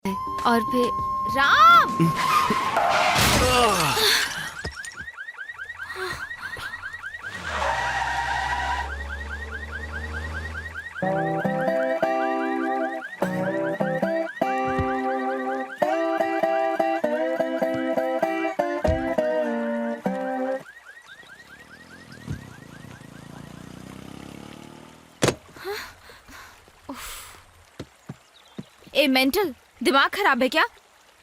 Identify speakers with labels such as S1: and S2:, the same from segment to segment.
S1: और फिर राम। ए मेंटल, दिमाग खराब है क्या?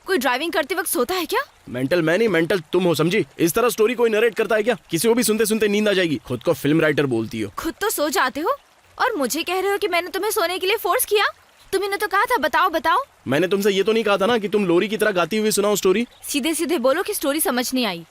S1: कोई ड्राइविंग करते वक्त सोता है क्या?
S2: मेंटल मैं नहीं, मेंटल तुम हो, समझी? इस तरह स्टोरी कोई नरेट करता है क्या? किसी को भी सुनते सुनते नींद आ जाएगी। खुद को फिल्म राइटर बोलती हो।
S1: खुद तो सो जाते हो और मुझे कह रहे हो कि मैंने तुम्हें सोने के लिए फोर्स किया। तुमने तो कहा था बताओ बताओ।
S2: मैंने तुमसे ये तो नहीं कहा था ना कि तुम लोरी की तरह गाती हुई सुनाओ स्टोरी।
S1: सीधे सीधे बोलो कि स्टोरी समझ नहीं आई।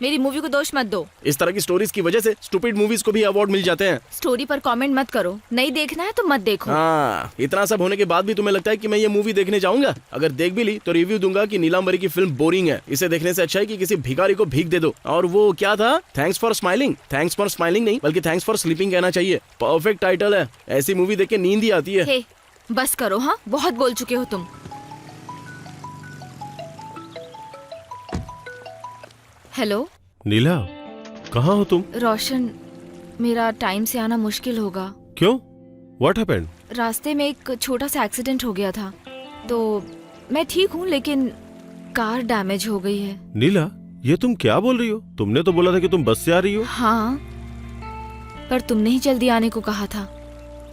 S1: मेरी मूवी को दोष मत दो।
S2: इस तरह की स्टोरीज की वजह से स्टूपिड मूवीज को भी अवार्ड मिल जाते हैं।
S1: स्टोरी पर कमेंट मत करो। नहीं देखना है तो मत देखो।
S2: हाँ, इतना सब होने के बाद भी तुम्हें लगता है कि मैं ये मूवी देखने जाऊंगा? अगर देख भी ली तो रिव्यू दूंगा कि नीलांबरी की फिल्म बोरिंग है। इसे देखने से अच्छा है कि किसी भिखारी को भीख दे दो। और वो क्या था, thanks for smiling. Thanks for smiling नहीं बल्कि थैंक्स फॉर स्लीपिंग कहना चाहिए। परफेक्ट टाइटल है। ऐसी मूवी देख के नींद ही आती है।
S1: हे, बस करो। हाँ, बहुत बोल चुके हो तुम। हेलो
S3: नीला, कहाँ हो तुम?
S1: रोशन, मेरा टाइम से आना मुश्किल होगा।
S3: क्यों? What happened?
S1: रास्ते में एक छोटा सा एक्सीडेंट हो गया था। तो मैं ठीक हूँ लेकिन कार डैमेज हो गई है।
S3: नीला, ये तुम क्या बोल रही हो? तुमने तो बोला था कि तुम बस से आ रही हो।
S1: हाँ, पर तुमने ही जल्दी आने को कहा था।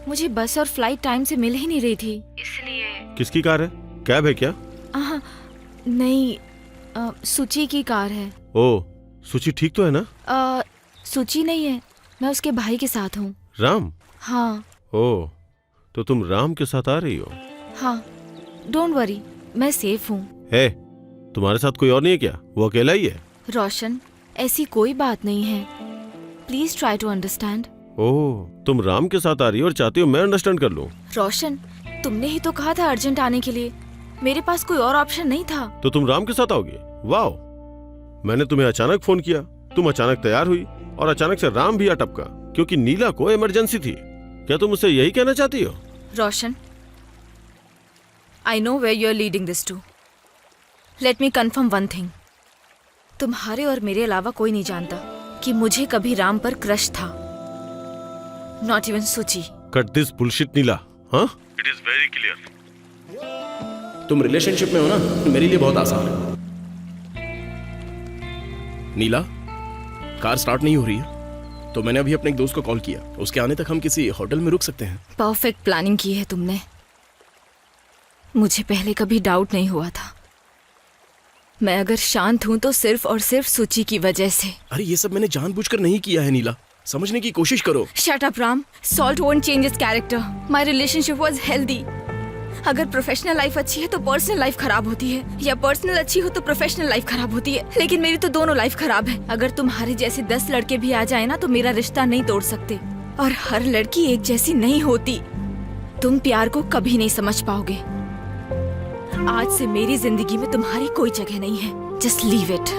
S1: मुझे बस और फ्लाइट टाइम से मिल ही नहीं रही थी, इसलिए।
S3: किसकी कार है? कैब है क्या?
S1: नहीं, सुची की कार है।
S3: ओ, सुची ठीक तो है ना?
S1: सुची नहीं है, मैं उसके भाई के साथ हूँ।
S3: राम?
S1: हाँ।
S3: ओ, तो तुम राम के साथ आ रही हो?
S1: हाँ, डोंट वरी, मैं सेफ हूँ।
S3: है, तुम्हारे साथ कोई और नहीं है क्या? वो अकेला ही है?
S1: रोशन, ऐसी कोई बात नहीं है। Please try to understand.
S3: Oh, तुम राम के साथ आ रही हो और चाहती हो मैं अंडरस्टैंड कर लूं।
S1: रोशन, तुमने ही तो कहा था अर्जेंट आने के लिए। मेरे पास कोई और ऑप्शन नहीं था।
S3: तो तुम राम के साथ आओगे? वाह, मैंने तुम्हें अचानक फोन किया, तुम अचानक तैयार हुई और अचानक से राम भी आ टपका क्योंकि नीला को इमरजेंसी थी। क्या तुम मुझसे यही कहना चाहती हो?
S1: Roshan, I know where you are leading this to. Let me confirm one thing. तुम्हारे और मेरे अलावा कोई नहीं जानता कि मुझे कभी राम पर क्रश था। नॉट इवन सुची।
S3: कट दिस बुलशिट नीला। हाँ? It is very clear.
S2: तुम रिलेशनशिप में हो ना, मेरे लिए बहुत आसान है। नीला, कार स्टार्ट नहीं हो रही है तो मैंने अभी अपने एक दोस्त को कॉल किया। उसके आने तक हम किसी होटल में रुक सकते हैं।
S1: परफेक्ट प्लानिंग की है तुमने। मुझे पहले कभी डाउट नहीं हुआ था। मैं अगर शांत हूं तो सिर्फ और सिर्फ सुची की वजह से।
S2: अरे ये सब मैंने जानबूझकर नहीं किया है नीला, समझने की कोशिश करो।
S1: Shut up Ram, salt won't change his character. My relationship was healthy. अगर प्रोफेशनल लाइफ अच्छी है तो पर्सनल लाइफ खराब होती है, या पर्सनल अच्छी हो तो प्रोफेशनल लाइफ खराब होती है। लेकिन मेरी तो दोनों लाइफ खराब है। अगर तुम्हारे जैसे 10 लड़के भी आ जाए ना तो मेरा रिश्ता नहीं तोड़ सकते। और हर लड़की एक जैसी नहीं होती। तुम प्यार को कभी नहीं समझ पाओगे। आज से मेरी जिंदगी में तुम्हारी कोई जगह नहीं है। Just leave it.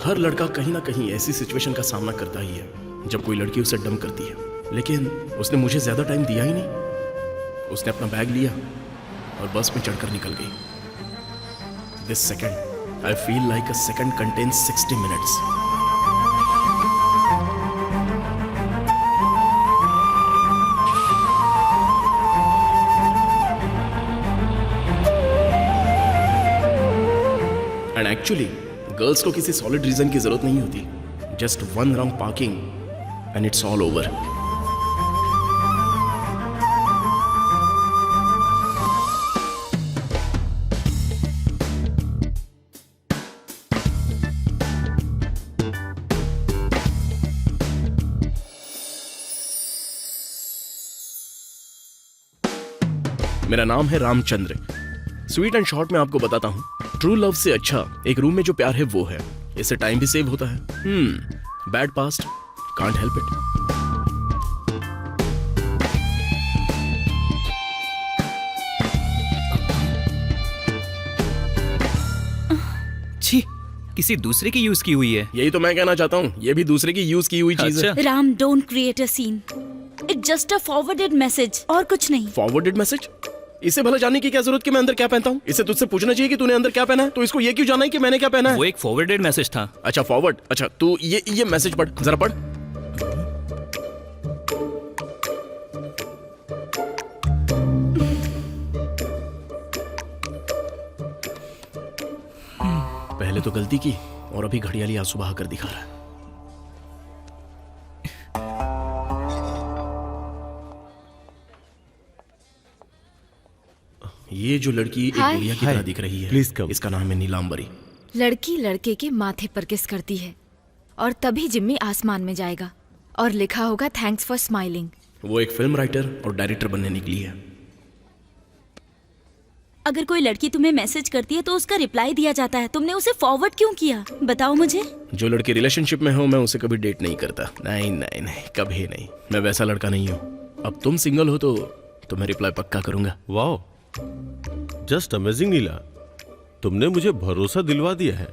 S2: हर लड़का कहीं ना कहीं ऐसी सिचुएशन का सामना करता ही है जब कोई लड़की उसे डंप करती है। लेकिन उसने मुझे ज्यादा टाइम दिया ही नहीं। उसने अपना बैग लिया और बस में चढ़कर निकल गई। This second I feel like a second contains 60 minutes. And actually girls को किसी सॉलिड रीजन की जरूरत नहीं होती। Just one wrong parking and it's all over. मेरा नाम है रामचंद्र। स्वीट एंड शॉर्ट में आपको बताता हूँ, ट्रू लव से अच्छा एक रूम में जो प्यार है वो है। इससे टाइम भी सेव होता है। Bad past, can't help it. छी,
S4: किसी दूसरे की यूज की हुई है।
S2: यही तो मैं कहना चाहता हूँ, ये भी दूसरे की यूज की हुई चीज है।
S4: अच्छा।
S5: Ram, don't create a scene. It's just a forwarded message और कुछ नहीं।
S2: Forwarded message? इसे भला जानने की क्या जरूरत कि मैं अंदर क्या पहनता हूँ? इसे तुझसे पूछना चाहिए कि तूने अंदर क्या पहना है, तो इसको ये क्यों जाना है कि मैंने क्या पहना है?
S4: वो एक फॉरवर्डेड मैसेज था।
S2: अच्छा फॉरवर्ड, अच्छा तू ये मैसेज पढ़, जरा पढ़। पहले तो गलती की और अभी घड़ियाली आंसू बहा कर दिखा रहा है। ये जो लड़की एक
S1: हाय।
S2: गुड़िया की तरह दिख रही है,
S3: Please come.
S2: इसका नाम है नीलांबरी।
S1: लड़की लड़के के माथे पर किस करती है और तभी जिम्मी आसमान में जाएगा और लिखा होगा थैंक्स फॉर स्माइलिंग।
S2: वो एक फिल्म राइटर और डायरेक्टर बनने निकली है।
S5: अगर कोई लड़की तुम्हें मैसेज करती है तो उसका रिप्लाई दिया जाता है। तुमने उसे फॉरवर्ड क्यों किया, बताओ मुझे।
S2: जो लड़की रिलेशनशिप में हो, मैं उसे कभी डेट नहीं करता। नहीं नहीं नहीं, कभी नहीं। मैं वैसा लड़का नहीं हूँ। अब तुम सिंगल हो तो मैं रिप्लाई पक्का करूंगा।
S3: वाओ, जस्ट अमेजिंग नीला, तुमने मुझे भरोसा दिलवा दिया है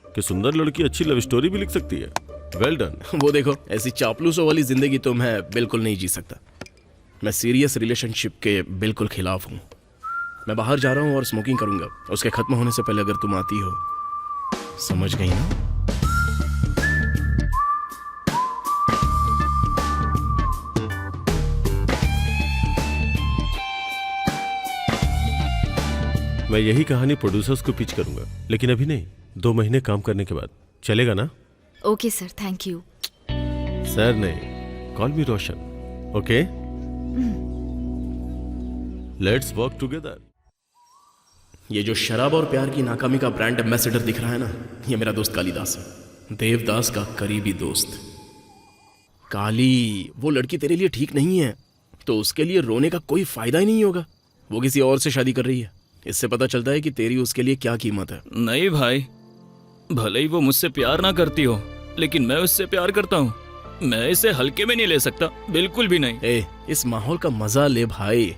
S3: कि सुंदर लड़की अच्छी लव स्टोरी भी लिख सकती है। Well done.
S2: वो देखो, ऐसी चापलूसों वाली जिंदगी तो मैं बिल्कुल नहीं जी सकता। मैं सीरियस रिलेशनशिप के बिल्कुल खिलाफ हूँ। मैं बाहर जा रहा हूँ और स्मोकिंग करूंगा। उसके खत्म होने से पहले अगर तुम आती हो, समझ गई ना?
S3: मैं यही कहानी प्रोड्यूसर्स को पिच करूंगा, लेकिन अभी नहीं, 2 महीने काम करने के बाद। चलेगा ना?
S1: Okay sir, thank you.
S3: Sir नहीं, call me Roshan. Okay, let's work together.
S2: ये जो शराब और प्यार की नाकामी का ब्रांड एम्बेसडर दिख रहा है ना, ये मेरा दोस्त कालीदास है, देवदास का करीबी दोस्त। काली, वो लड़की तेरे लिए ठीक नहीं है, तो उसके लिए रोने का कोई फायदा ही नहीं होगा। वो किसी और से शादी कर रही है। इससे पता चलता है कि तेरी उसके लिए क्या कीमत है।
S4: नहीं भाई, भले ही वो मुझसे प्यार ना करती हो, लेकिन मैं उससे प्यार करता हूँ। मैं इसे हल्के में नहीं ले सकता, बिल्कुल भी नहीं।
S2: ए, इस माहौल का मजा ले भाई।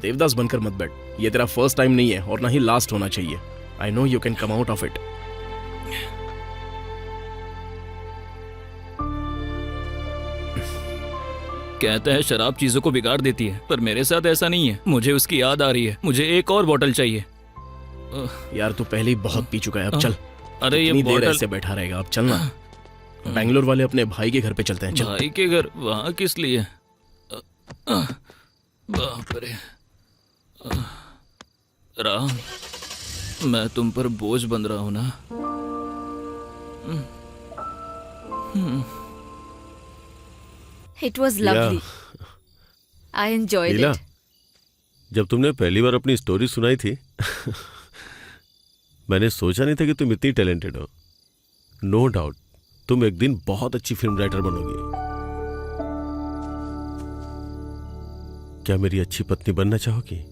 S2: देवदास बनकर मत बैठ। ये तेरा फर्स्ट टाइम नहीं है और ना ही लास्ट होना चाहिए। I know you can come out of it.
S4: कहते हैं शराब चीजों को बिगाड़ देती है, पर मेरे साथ ऐसा नहीं है। मुझे उसकी याद आ रही है। मुझे एक और बोतल चाहिए।
S2: यार तू पहले ही बहुत पी चुका है, अब चल।
S4: अरे ये
S2: कितनी देर
S4: बोतल।
S2: ऐसे बैठा रहेगा? अब चलना। बैंगलोर वाले अपने भाई के घर पे चलते हैं, चल।
S4: भाई के घर? वहां किस लिए? बाप रे। राम, मैं तुम पर बोझ बन रहा हूं ना?
S1: It was lovely, I enjoyed
S3: Neela,
S1: it.
S3: जब तुमने पहली बार अपनी स्टोरी सुनाई थी मैंने सोचा नहीं था कि तुम इतनी टैलेंटेड हो। नो डाउट तुम एक दिन बहुत अच्छी फिल्म राइटर बनोगी। क्या मेरी अच्छी पत्नी बनना चाहोगी?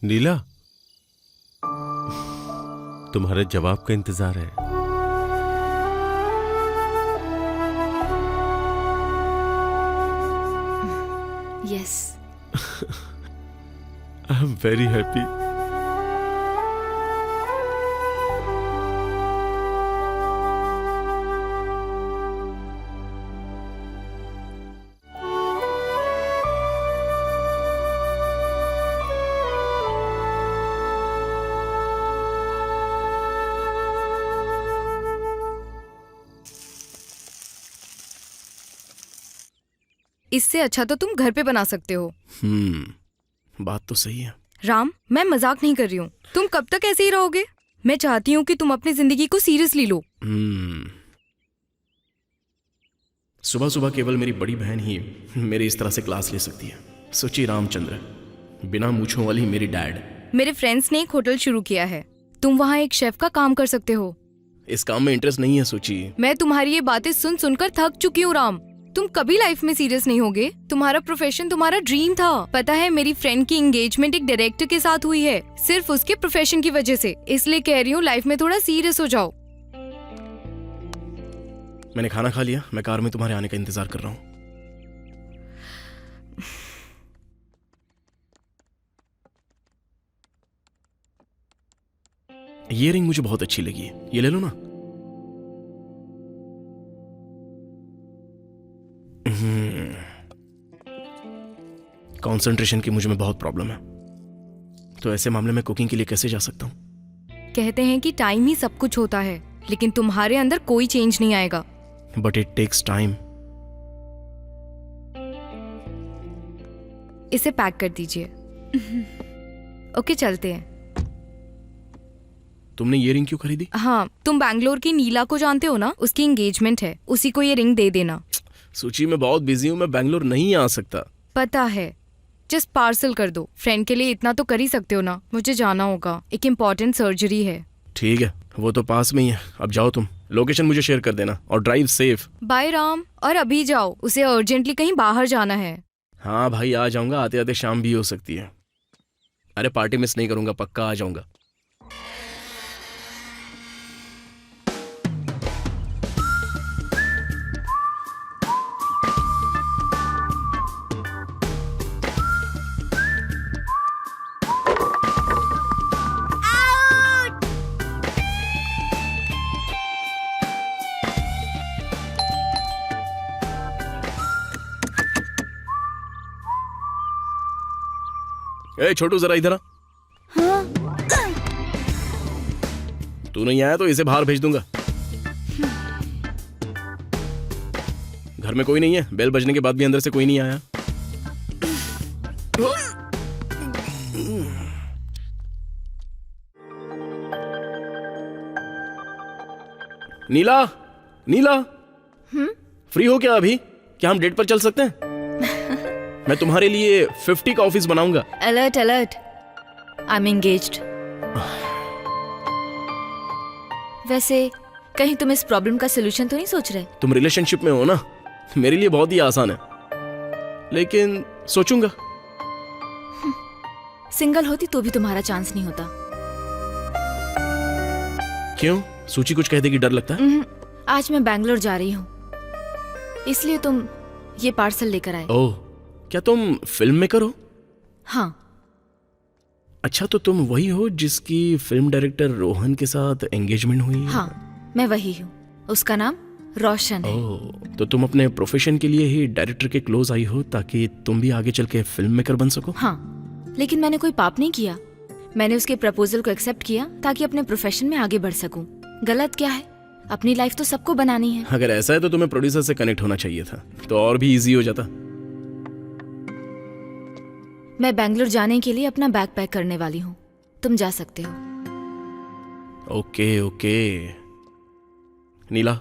S3: नीला, तुम्हारे जवाब का इंतजार है।
S1: Yes.
S3: I am very happy.
S1: इससे अच्छा तो तुम घर पे बना सकते हो।
S2: बात तो सही है।
S1: राम, मैं मजाक नहीं कर रही हूँ। तुम कब तक ऐसे ही रहोगे? मैं चाहती हूँ कि तुम अपनी जिंदगी को सीरियसली लो।
S2: सुबह सुबह केवल मेरी बड़ी बहन ही मेरी इस तरह से क्लास ले सकती है। सोची रामचंद्र, बिना मूछों वाली मेरी डैड।
S1: मेरे फ्रेंड्स ने एक होटल शुरू किया है, तुम वहाँ एक शेफ का काम कर सकते हो।
S2: इस काम में इंटरेस्ट नहीं है सोची।
S1: मैं तुम्हारी ये बातें सुन सुनकर थक चुकी हूँ राम। तुम कभी लाइफ में सीरियस नहीं होगे। तुम्हारा प्रोफेशन तुम्हारा ड्रीम था। पता है, मेरी फ्रेंड की एंगेजमेंट एक डायरेक्टर के साथ हुई है, सिर्फ उसके प्रोफेशन की वजह से। इसलिए कह रही हूँ लाइफ में थोड़ा सीरियस हो जाओ।
S2: मैंने खाना खा लिया, मैं कार में तुम्हारे आने का इंतजार कर रहा हूँ। ये रिंग मुझे बहुत अच्छी लगी है, ये ले लो ना। कंसंट्रेशन की मुझे में बहुत प्रॉब्लम है, तो ऐसे मामले में कुकिंग के लिए कैसे जा सकता हूँ?
S1: कहते हैं कि टाइम ही सब कुछ होता है, लेकिन तुम्हारे अंदर कोई चेंज नहीं आएगा।
S2: But it takes time.
S1: इसे पैक कर दीजिए। ओके, चलते हैं।
S2: तुमने ये रिंग क्यों खरीदी?
S1: हाँ, तुम बैंगलोर की नीला को जानते हो ना, उसकी एंगेजमेंट है, उसी को ये रिंग दे देना।
S2: सूची में बहुत बिजी हूँ, मैं बैंगलोर नहीं आ सकता।
S1: पता है, जस्ट पार्सल कर दो। फ्रेंड के लिए इतना तो कर ही सकते हो ना। मुझे जाना होगा, एक इम्पोर्टेंट सर्जरी है।
S2: ठीक है, वो तो पास में ही है। अब जाओ तुम, लोकेशन मुझे शेयर कर देना और ड्राइव सेफ।
S1: बाय राम। और अभी जाओ, उसे अर्जेंटली कहीं बाहर जाना है।
S2: हाँ भाई, आ जाऊंगा, आते आते शाम भी हो सकती है। अरे पार्टी मिस नहीं करूंगा, पक्का आ जाऊंगा। ए छोटू, जरा इधर आ। तू नहीं आया तो इसे बाहर भेज दूंगा। घर में कोई नहीं है, बेल बजने के बाद भी अंदर से कोई नहीं आया। नीला, नीला, फ्री हो क्या अभी? क्या हम डेट पर चल सकते हैं? मैं तुम्हारे लिए 50 का ऑफिस बनाऊंगा।
S1: Alert alert, I am engaged. वैसे कहीं तुम इस प्रॉब्लम का सोल्यूशन तो नहीं सोच रहे?
S2: तुम रिलेशनशिप में हो ना, मेरे लिए बहुत ही आसान है, लेकिन सोचूंगा।
S1: सिंगल होती तो भी तुम्हारा चांस नहीं होता।
S2: क्यों? सूची कुछ कह देगी, डर लगता है?
S1: आज मैं बैंगलोर जा रही हूँ, इसलिए तुम ये पार्सल लेकर आए।
S2: ओह, क्या तुम फिल्म मेकर हो?
S1: हाँ।
S2: अच्छा, तो तुम वही हो जिसकी फिल्म डायरेक्टर रोहन के साथ एंगेजमेंट हुई है?
S1: हाँ, मैं वही हूँ। उसका नाम रोशन है।
S2: ओह, तो तुम अपने प्रोफेशन के लिए ही डायरेक्टर के क्लोज आई हो ताकि तुम भी आगे चल के फिल्म मेकर बन सको?
S1: हाँ, लेकिन मैंने कोई पाप नहीं किया। मैंने उसके प्रपोजल को एक्सेप्ट किया ताकि अपने प्रोफेशन में आगे बढ़ सकूं। गलत क्या है? अपनी लाइफ तो सबको बनानी है।
S2: अगर ऐसा है तो तुम्हें प्रोड्यूसर से कनेक्ट होना चाहिए था, तो और भी इजी हो जाता।
S1: मैं बैंगलोर जाने के लिए अपना बैग पैक करने वाली हूँ, तुम जा सकते हो।
S2: Okay okay. नीला,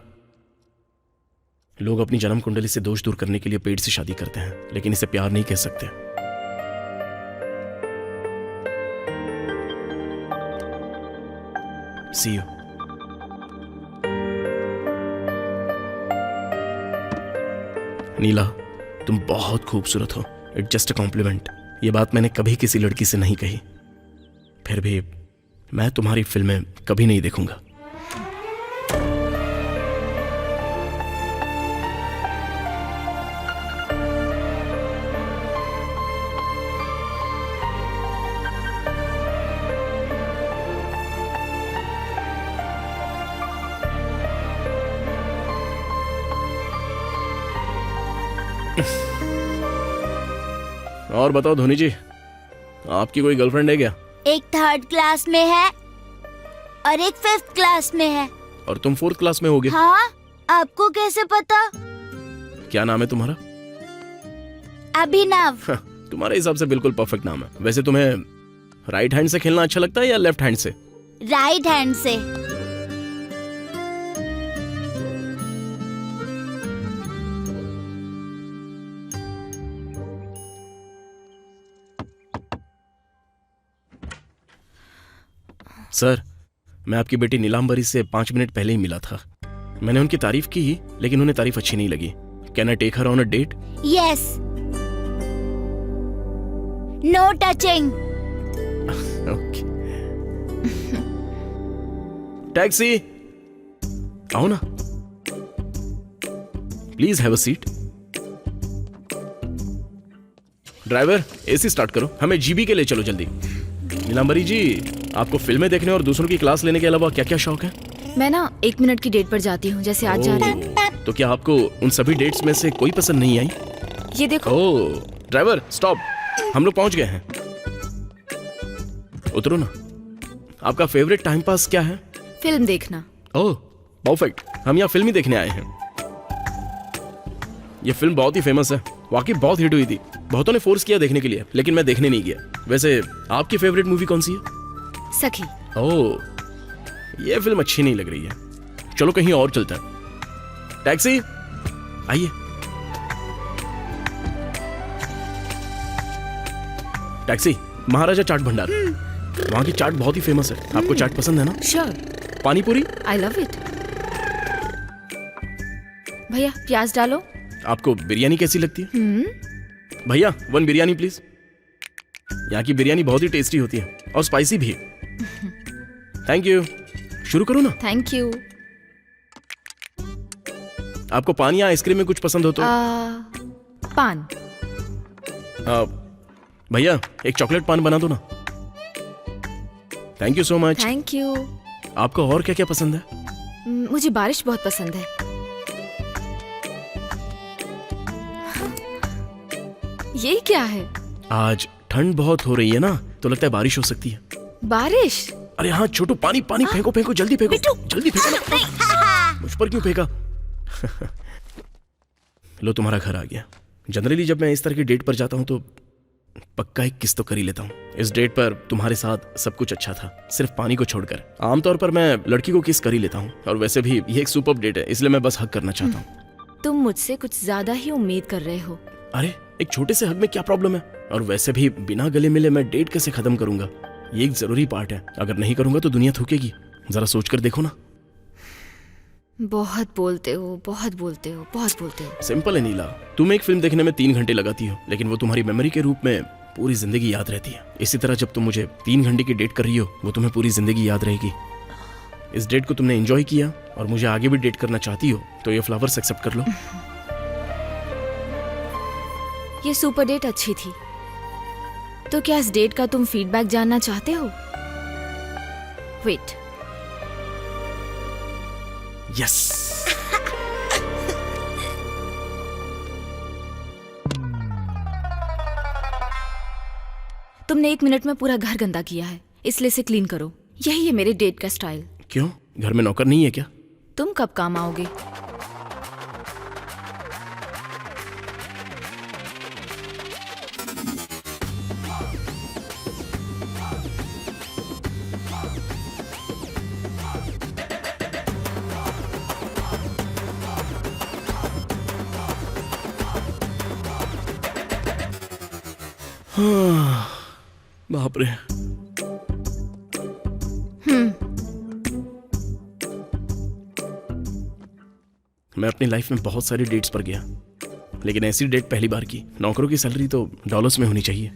S2: लोग अपनी जन्म कुंडली से दोष दूर करने के लिए पेट से शादी करते हैं, लेकिन इसे प्यार नहीं कह सकते। सी यू। नीला, तुम बहुत खूबसूरत हो। It's just a compliment. ये बात मैंने कभी किसी लड़की से नहीं कही, फिर भी मैं तुम्हारी फिल्में कभी नहीं देखूंगा। और बताओ धोनी जी, आपकी कोई गर्लफ्रेंड है क्या?
S6: एक 3rd क्लास में है और एक 5th क्लास में है।
S2: और तुम 4th क्लास में होगे?
S6: हाँ, आपको कैसे पता?
S2: क्या नाम है तुम्हारा?
S6: अभिनव।
S2: तुम्हारे हिसाब से बिल्कुल परफेक्ट नाम है। वैसे तुम्हें राइट हैंड से खेलना अच्छा लगता है या लेफ्ट हैंड से?
S6: राइट हैंड से।
S2: सर, मैं आपकी बेटी नीलांबरी से 5 मिनट पहले ही मिला था। मैंने उनकी तारीफ की, लेकिन उन्हें तारीफ अच्छी नहीं लगी। Can I take her on a date?
S6: Yes. No touching.
S2: Okay. Taxi, आओ ना। Please have a seat. Driver AC start करो, हमें जीबी के लिए चलो जल्दी। नीलांबरी जी, आपको फिल्में देखने और दूसरों की क्लास लेने के अलावा क्या क्या शौक है?
S1: मैं ना 1 मिनट की डेट पर जाती हूँ, जैसे आज जा रही हूँ।
S2: तो क्या आपको उन सभी डेट्स में से कोई पसंद नहीं आई?
S1: ये देखो।
S2: ओह ड्राइवर स्टॉप, हम लोग पहुंच गए हैं, उतरो ना। आपका फेवरेट टाइम पास क्या है?
S1: फिल्म देखना।
S2: ओह परफेक्ट, हम यहाँ फिल्म ही देखने आए हैं। ये फिल्म बहुत ही फेमस है, वाकई बहुत हिट हुई थी। बहुतों ने फोर्स किया देखने के लिए, लेकिन मैं देखने नहीं गया। वैसे आपकी फेवरेट मूवी कौन सी है?
S1: सखी।
S2: ओह ये फिल्म अच्छी नहीं लग रही है, चलो कहीं और चलते हैं। टैक्सी आइए। टैक्सी, महाराजा चाट भंडार, वहां की चाट बहुत ही फेमस है। आपको चाट पसंद है ना?
S1: श्योर।
S2: पानी पूरी?
S1: I love it. भैया प्याज डालो।
S2: आपको बिरयानी कैसी लगती है? भैया 1 बिरयानी प्लीज। यहाँ की बिरयानी बहुत ही टेस्टी होती है और स्पाइसी भी। Thank you. शुरू करो ना।
S1: Thank you.
S2: आपको पान या आइसक्रीम में कुछ पसंद हो तो?
S1: पान।
S2: भैया एक चॉकलेट पान बना दो ना। Thank you so much.
S1: Thank you.
S2: आपको और क्या क्या पसंद है?
S1: मुझे बारिश बहुत पसंद है। ये क्या है?
S2: आज ठंड बहुत हो रही है ना, तो लगता है बारिश हो सकती है।
S1: बारिश?
S2: अरे हाँ छोटू, पानी पानी फेंको फेंको, जल्दी फेंको, जल्दी फेंको ना। मुझ पर क्यों फेंका? लो तुम्हारा घर आ गया। जनरली जब मैं इस तरह की डेट पर जाता हूँ तो पक्का एक किस तो कर ही लेता हूँ। इस डेट पर तुम्हारे साथ सब कुछ अच्छा था, सिर्फ पानी को छोड़कर। आमतौर पर मैं लड़की को किस कर ही लेता हूँ, और वैसे भी ये एक सुपर्ब डेट है, इसलिए मैं बस हक करना चाहता हूँ।
S1: तुम मुझसे कुछ ज्यादा ही उम्मीद कर रहे हो।
S2: अरे एक छोटे से हक में क्या प्रॉब्लम है? और वैसे भी बिना गले मिले मैं डेट कैसे खत्म करूंगा? ये एक जरूरी पार्ट है, अगर नहीं करूंगा तो दुनिया थूकेगी। जरा सोच कर देखो ना।
S1: बहुत बोलते हो, बहुत बोलते हो, बहुत बोलते हो।
S2: सिंपल है नीला, तुम एक फिल्म देखने में 3 घंटे लगाती हो, लेकिन वो तुम्हारी मेमोरी के रूप में पूरी जिंदगी याद रहती है। इसी तरह जब तुम मुझे 3 घंटे की डेट कर रही हो, वो तुम्हें पूरी जिंदगी याद रहेगी। इस डेट को तुमने एंजॉय किया और मुझे आगे भी डेट करना चाहती हो, तो ये फ्लावर्स एक्सेप्ट कर लो।
S1: ये सुपर डेट अच्छी थी, तो क्या इस डेट का तुम फीडबैक जानना चाहते हो? वेट।
S2: यस।
S1: तुमने 1 मिनट में पूरा घर गंदा किया है, इसलिए इसे क्लीन करो। यही है मेरे डेट का स्टाइल।
S2: क्यों, घर में नौकर नहीं है क्या?
S1: तुम कब काम आओगे?
S2: बाप रे। मैं अपनी लाइफ में बहुत सारी डेट्स पर गया, लेकिन ऐसी डेट पहली बार की। नौकरों की सैलरी तो डॉलर्स में होनी चाहिए।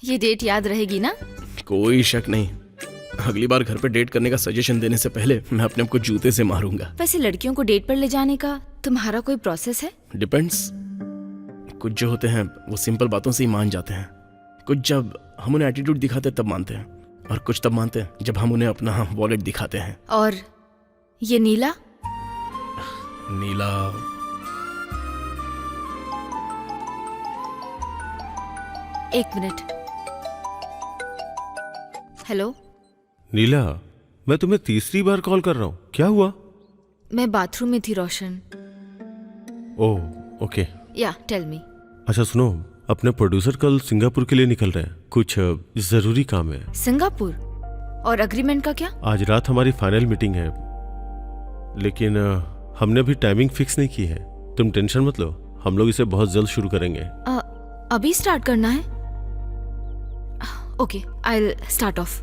S1: ये डेट याद रहेगी ना?
S2: कोई शक नहीं। अगली बार घर पे डेट करने का सजेशन देने से पहले मैं अपने आप को जूते से मारूंगा।
S1: वैसे लड़कियों को डेट पर ले जाने का तुम्हारा कोई प्रोसेस है?
S2: डिपेंड्स। कुछ जो होते हैं वो सिंपल बातों से ही मान जाते हैं। कुछ जब हम उन्हें एटीट्यूड दिखाते हैं तब मानते हैं, और कुछ तब मानते हैं जब हम उन्हें अपना वॉलेट दिखाते हैं।
S1: और ये नीला?
S2: नीला
S1: एक मिनट। हेलो
S3: नीला, मैं तुम्हें तीसरी बार कॉल कर रहा हूँ, क्या हुआ?
S1: मैं बाथरूम में थी रोशन।
S3: Oh okay.
S1: या टेल मी।
S3: अच्छा सुनो, अपने प्रोड्यूसर कल सिंगापुर के लिए निकल रहे हैं, कुछ जरूरी काम है।
S1: सिंगापुर? और एग्रीमेंट का क्या?
S3: आज रात हमारी फाइनल मीटिंग है, लेकिन हमने अभी टाइमिंग फिक्स नहीं की है। तुम टेंशन मत लो, हम लोग इसे बहुत जल्द शुरू करेंगे।
S1: अभी स्टार्ट करना है? Okay, I will start off.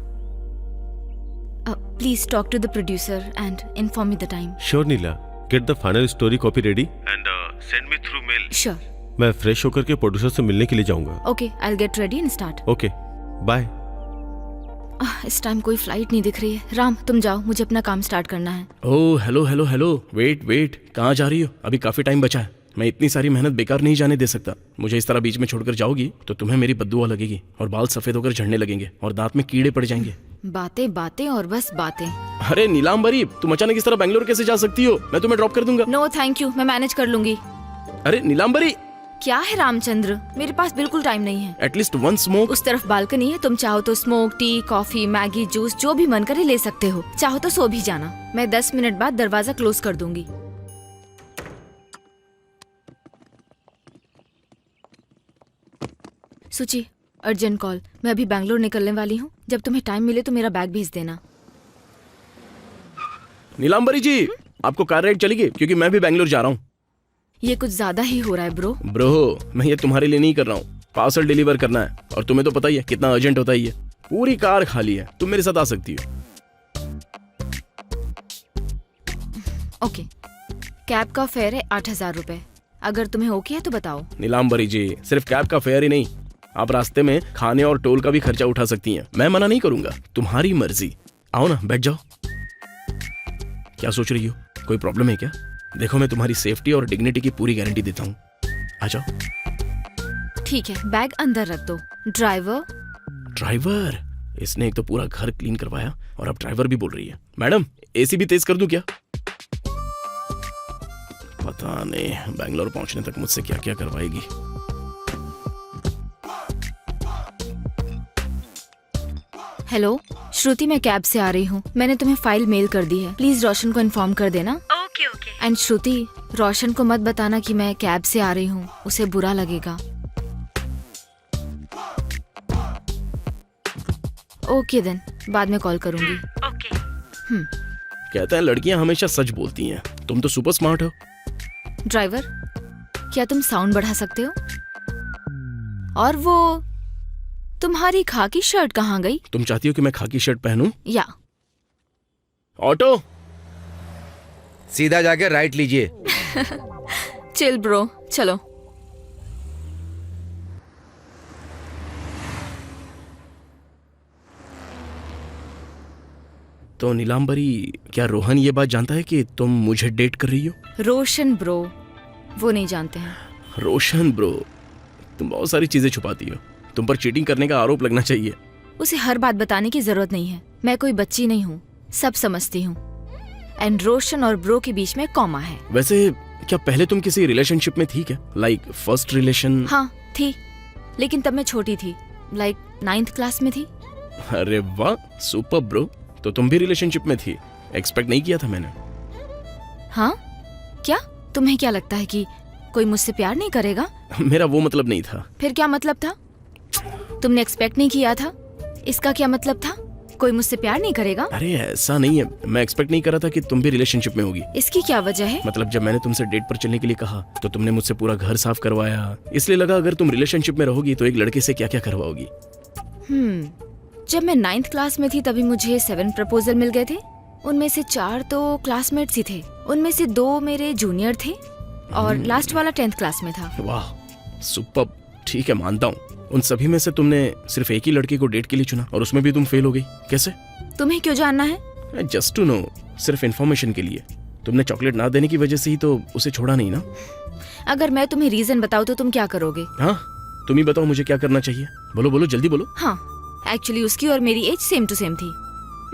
S1: Please talk to the producer and inform me the time.
S3: Sure Neela, get the final story copy ready and send me through mail.
S1: Sure.
S3: मैं फ्रेश होकर के प्रोड्यूसर से मिलने के लिए जाऊंगा।
S1: Okay, I will get ready and start.
S3: Okay bye.
S1: इस time कोई फ्लाइट नहीं दिख रही है। राम तुम जाओ, मुझे अपना काम स्टार्ट करना है।
S2: Oh hello hello hello, wait wait, कहाँ जा रही हो? अभी काफी टाइम बचा है। मैं इतनी सारी मेहनत बेकार नहीं जाने दे सकता। मुझे इस तरह बीच में छोड़कर जाओगी तो तुम्हें मेरी बद्दुआ लगेगी और बाल सफेद होकर झड़ने लगेंगे और दांत में कीड़े पड़ जाएंगे।
S1: बातें बातें और बस बातें।
S2: अरे नीलांबरी, तुम अचानक इस तरह बैंगलोर कैसे जा सकती हो? मैं तुम्हें ड्रॉप कर दूंगा।
S1: नो थैंक यू, मैं मैनेज कर लूंगी।
S2: अरे नीलांबरी,
S1: क्या है रामचंद्र, मेरे पास बिल्कुल टाइम नहीं है।
S2: At least one smoke.
S1: उस तरफ बालकनी है, तुम चाहो तो smoke, T, coffee, Maggi, juice जो भी मन करे ले सकते हो। चाहो तो सो भी जाना। मैं 10 मिनट बाद दरवाजा क्लोज कर दूंगी। सुची, अर्जेंट कॉल। मैं अभी बैंगलोर निकलने वाली हूँ। जब तुम्हें टाइम मिले तो मेरा बैग भेज देना।
S2: नीलांबरी जी, आपको कार राइड चलेगी? क्योंकि मैं भी बैंगलोर जा रहा हूँ।
S1: ये कुछ ज्यादा ही हो रहा है ब्रो।
S2: ब्रो, मैं ये तुम्हारे लिए नहीं कर रहा हूँ। पार्सल डिलीवर करना है और तुम्हें तो पता ही है कितना अर्जेंट होता है ये। पूरी कार खाली है, तुम मेरे साथ आ सकती हो।
S1: ओके, कैब का फेयर है 8,000 रुपए। अगर तुम्हें ओके है तो बताओ।
S2: नीलांबरी जी, सिर्फ कैब का फेयर ही नहीं, आप रास्ते में खाने और टोल का भी खर्चा उठा सकती हैं। मैं मना नहीं करूंगा, तुम्हारी मर्जी। आओ ना, बैठ जाओ। क्या सोच रही हो? कोई प्रॉब्लम है क्या? देखो, मैं तुम्हारी सेफ्टी और डिग्निटी की पूरी गारंटी देता हूँ। आ जाओ।
S1: ठीक है, बैग अंदर रख दो। ड्राइवर।
S2: ड्राइवर? इसने एक तो पूरा घर क्लीन करवाया और अब ड्राइवर भी बोल रही है। मैडम, एसी भी तेज कर दूं क्या? पता नहीं बैंगलोर पहुंचने तक मुझसे क्या क्या करवाएगी।
S1: हेलो श्रुति, मैं कैब से आ रही हूँ। मैंने तुम्हें फाइल मेल कर दी है। प्लीज रोशन को इन्फॉर्म कर देना।
S5: Okay okay.
S1: एंड श्रुति, रोशन को मत बताना कि मैं कैब से आ रही हूँ, उसे बुरा लगेगा। ओके देन, बाद में कॉल करूंगी।
S5: ओके।
S2: कहते हैं लड़कियां हमेशा सच बोलती हैं। तुम तो सुपर स्मार्ट हो।
S1: ड्राइवर, क्या तुम साउंड बढ़ा सकते हो? और वो तुम्हारी खाकी शर्ट कहाँ गई?
S2: तुम चाहती हो कि मैं खाकी शर्ट पहनूं?
S1: या
S2: ऑटो,
S7: सीधा जाके राइट लीजिए।
S1: चिल ब्रो, चलो।
S2: तो नीलांबरी, क्या रोहन ये बात जानता है कि तुम मुझे डेट कर रही हो?
S1: रोशन ब्रो, वो नहीं जानते हैं।
S2: रोशन ब्रो, तुम बहुत सारी चीजें छुपाती हो। तुम पर चीटिंग करने का आरोप लगना चाहिए।
S1: उसे हर बात बताने की जरूरत नहीं है। मैं कोई बच्ची नहीं हूँ, सब समझती हूँ। एंड रोशन और ब्रो के बीच में कॉमा है।
S2: वैसे क्या पहले तुम किसी रिलेशनशिप में थी क्या? Like first relation?
S1: हाँ थी, लेकिन तब मैं छोटी थी, लाइक 9th क्लास में थी।
S2: अरे वाह, सुपर ब्रो। तो तुम भी रिलेशनशिप में थी? एक्सपेक्ट नहीं किया था मैंने।
S1: हाँ क्या तुम्हें क्या लगता है कि कोई मुझसे प्यार नहीं करेगा?
S2: मेरा वो मतलब नहीं था।
S1: फिर क्या मतलब था? तुमने एक्सपेक्ट नहीं किया था, इसका क्या मतलब था? कोई मुझसे प्यार नहीं करेगा?
S2: अरे ऐसा नहीं है, मैं एक्सपेक्ट नहीं कर रहा था कि तुम भी रिलेशनशिप में होगी।
S1: इसकी क्या वजह है?
S2: मतलब जब मैंने तुमसे डेट पर चलने के लिए कहा तो तुमने मुझसे पूरा घर साफ करवाया। इसलिए लगा अगर तुम रिलेशनशिप में रहोगी तो एक लड़के से क्या क्या करवाओगी।
S1: जब मैं 9th क्लास में थी तभी मुझे 7 प्रपोजल मिल गए थे। उनमें से 4 तो क्लासमेट्स ही थे, उनमें से 2 मेरे जूनियर थे और लास्ट वाला 10th क्लास में था।
S2: वाह सुपर, ठीक है मानता हूँ। उन सभी में से तुमने सिर्फ एक ही लड़के को डेट के लिए चुना और उसमें भी तुम फेल हो गई। कैसे?
S1: तुम्हें क्यों जानना है?
S2: जस्ट टू नो, सिर्फ इन्फॉर्मेशन के लिए। तुमने चॉकलेट ना देने की वजह से ही तो उसे छोड़ा नहीं ना?
S1: अगर मैं तुम्हें रीजन बताऊँ तो तुम क्या करोगे?
S2: हाँ, तुम ही बताओ मुझे क्या करना चाहिए। बोलो बोलो, जल्दी बोलो।
S1: हाँ, एक्चुअली उसकी और मेरी एज सेम टू सेम थी।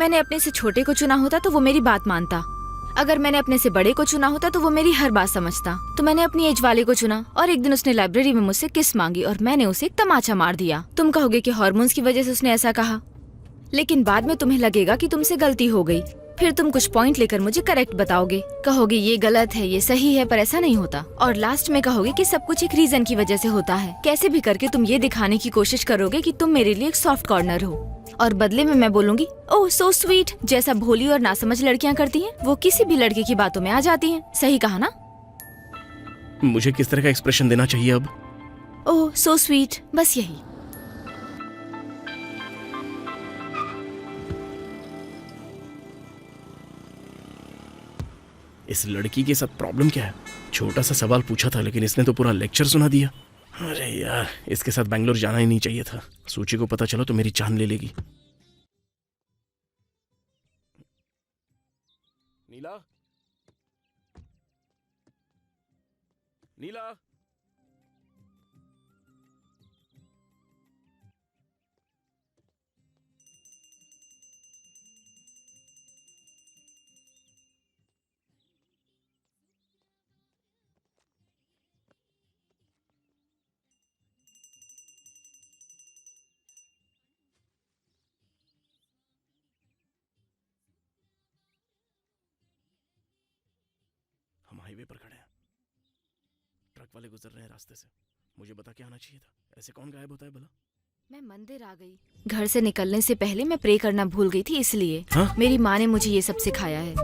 S1: मैंने अपने से छोटे को चुना होता तो वो मेरी बात मानता। अगर मैंने अपने से बड़े को चुना होता तो वो मेरी हर बात समझता। तो मैंने अपनी एज वाले को चुना और एक दिन उसने लाइब्रेरी में मुझसे किस मांगी और मैंने उसे एक तमाचा मार दिया। तुम कहोगे कि हार्मोन्स की वजह से उसने ऐसा कहा, लेकिन बाद में तुम्हें लगेगा कि तुमसे गलती हो गई। फिर तुम कुछ पॉइंट लेकर मुझे करेक्ट बताओगे, कहोगे ये गलत है, ये सही है, पर ऐसा नहीं होता। और लास्ट में कहोगे कि सब कुछ एक रीजन की वजह से होता है। कैसे भी करके तुम ये दिखाने की कोशिश करोगे कि तुम मेरे लिए एक सॉफ्ट कॉर्नर हो और बदले में मैं बोलूंगी ओह सो स्वीट। जैसा भोली और नासमझ लड़कियां करती हैं, वो किसी भी लड़के की बातों में आ जाती हैं। सही कहा ना?
S2: मुझे किस तरह का एक्सप्रेशन देना चाहिए अब?
S1: ओह सो स्वीट, बस यही।
S2: इस लड़की के साथ प्रॉब्लम क्या है? छोटा सा सवाल पूछा था लेकिन इसने तो पूरा लेक्चर सुना दिया। अरे यार, इसके साथ बैंगलोर जाना ही नहीं चाहिए था। सूची को पता चलो तो मेरी जान ले लेगी। नीला, नीला। हम हाईवे पर खड़े हैं, ट्रक वाले गुजर रहे हैं रास्ते से। मुझे बता के आना चाहिए था। ऐसे कौन गायब होता है भला?
S1: मैं मंदिर आ गई। घर से निकलने से पहले मैं प्रे करना भूल गई थी, इसलिए
S2: हाँ?
S1: मेरी माँ ने मुझे ये सब सिखाया है।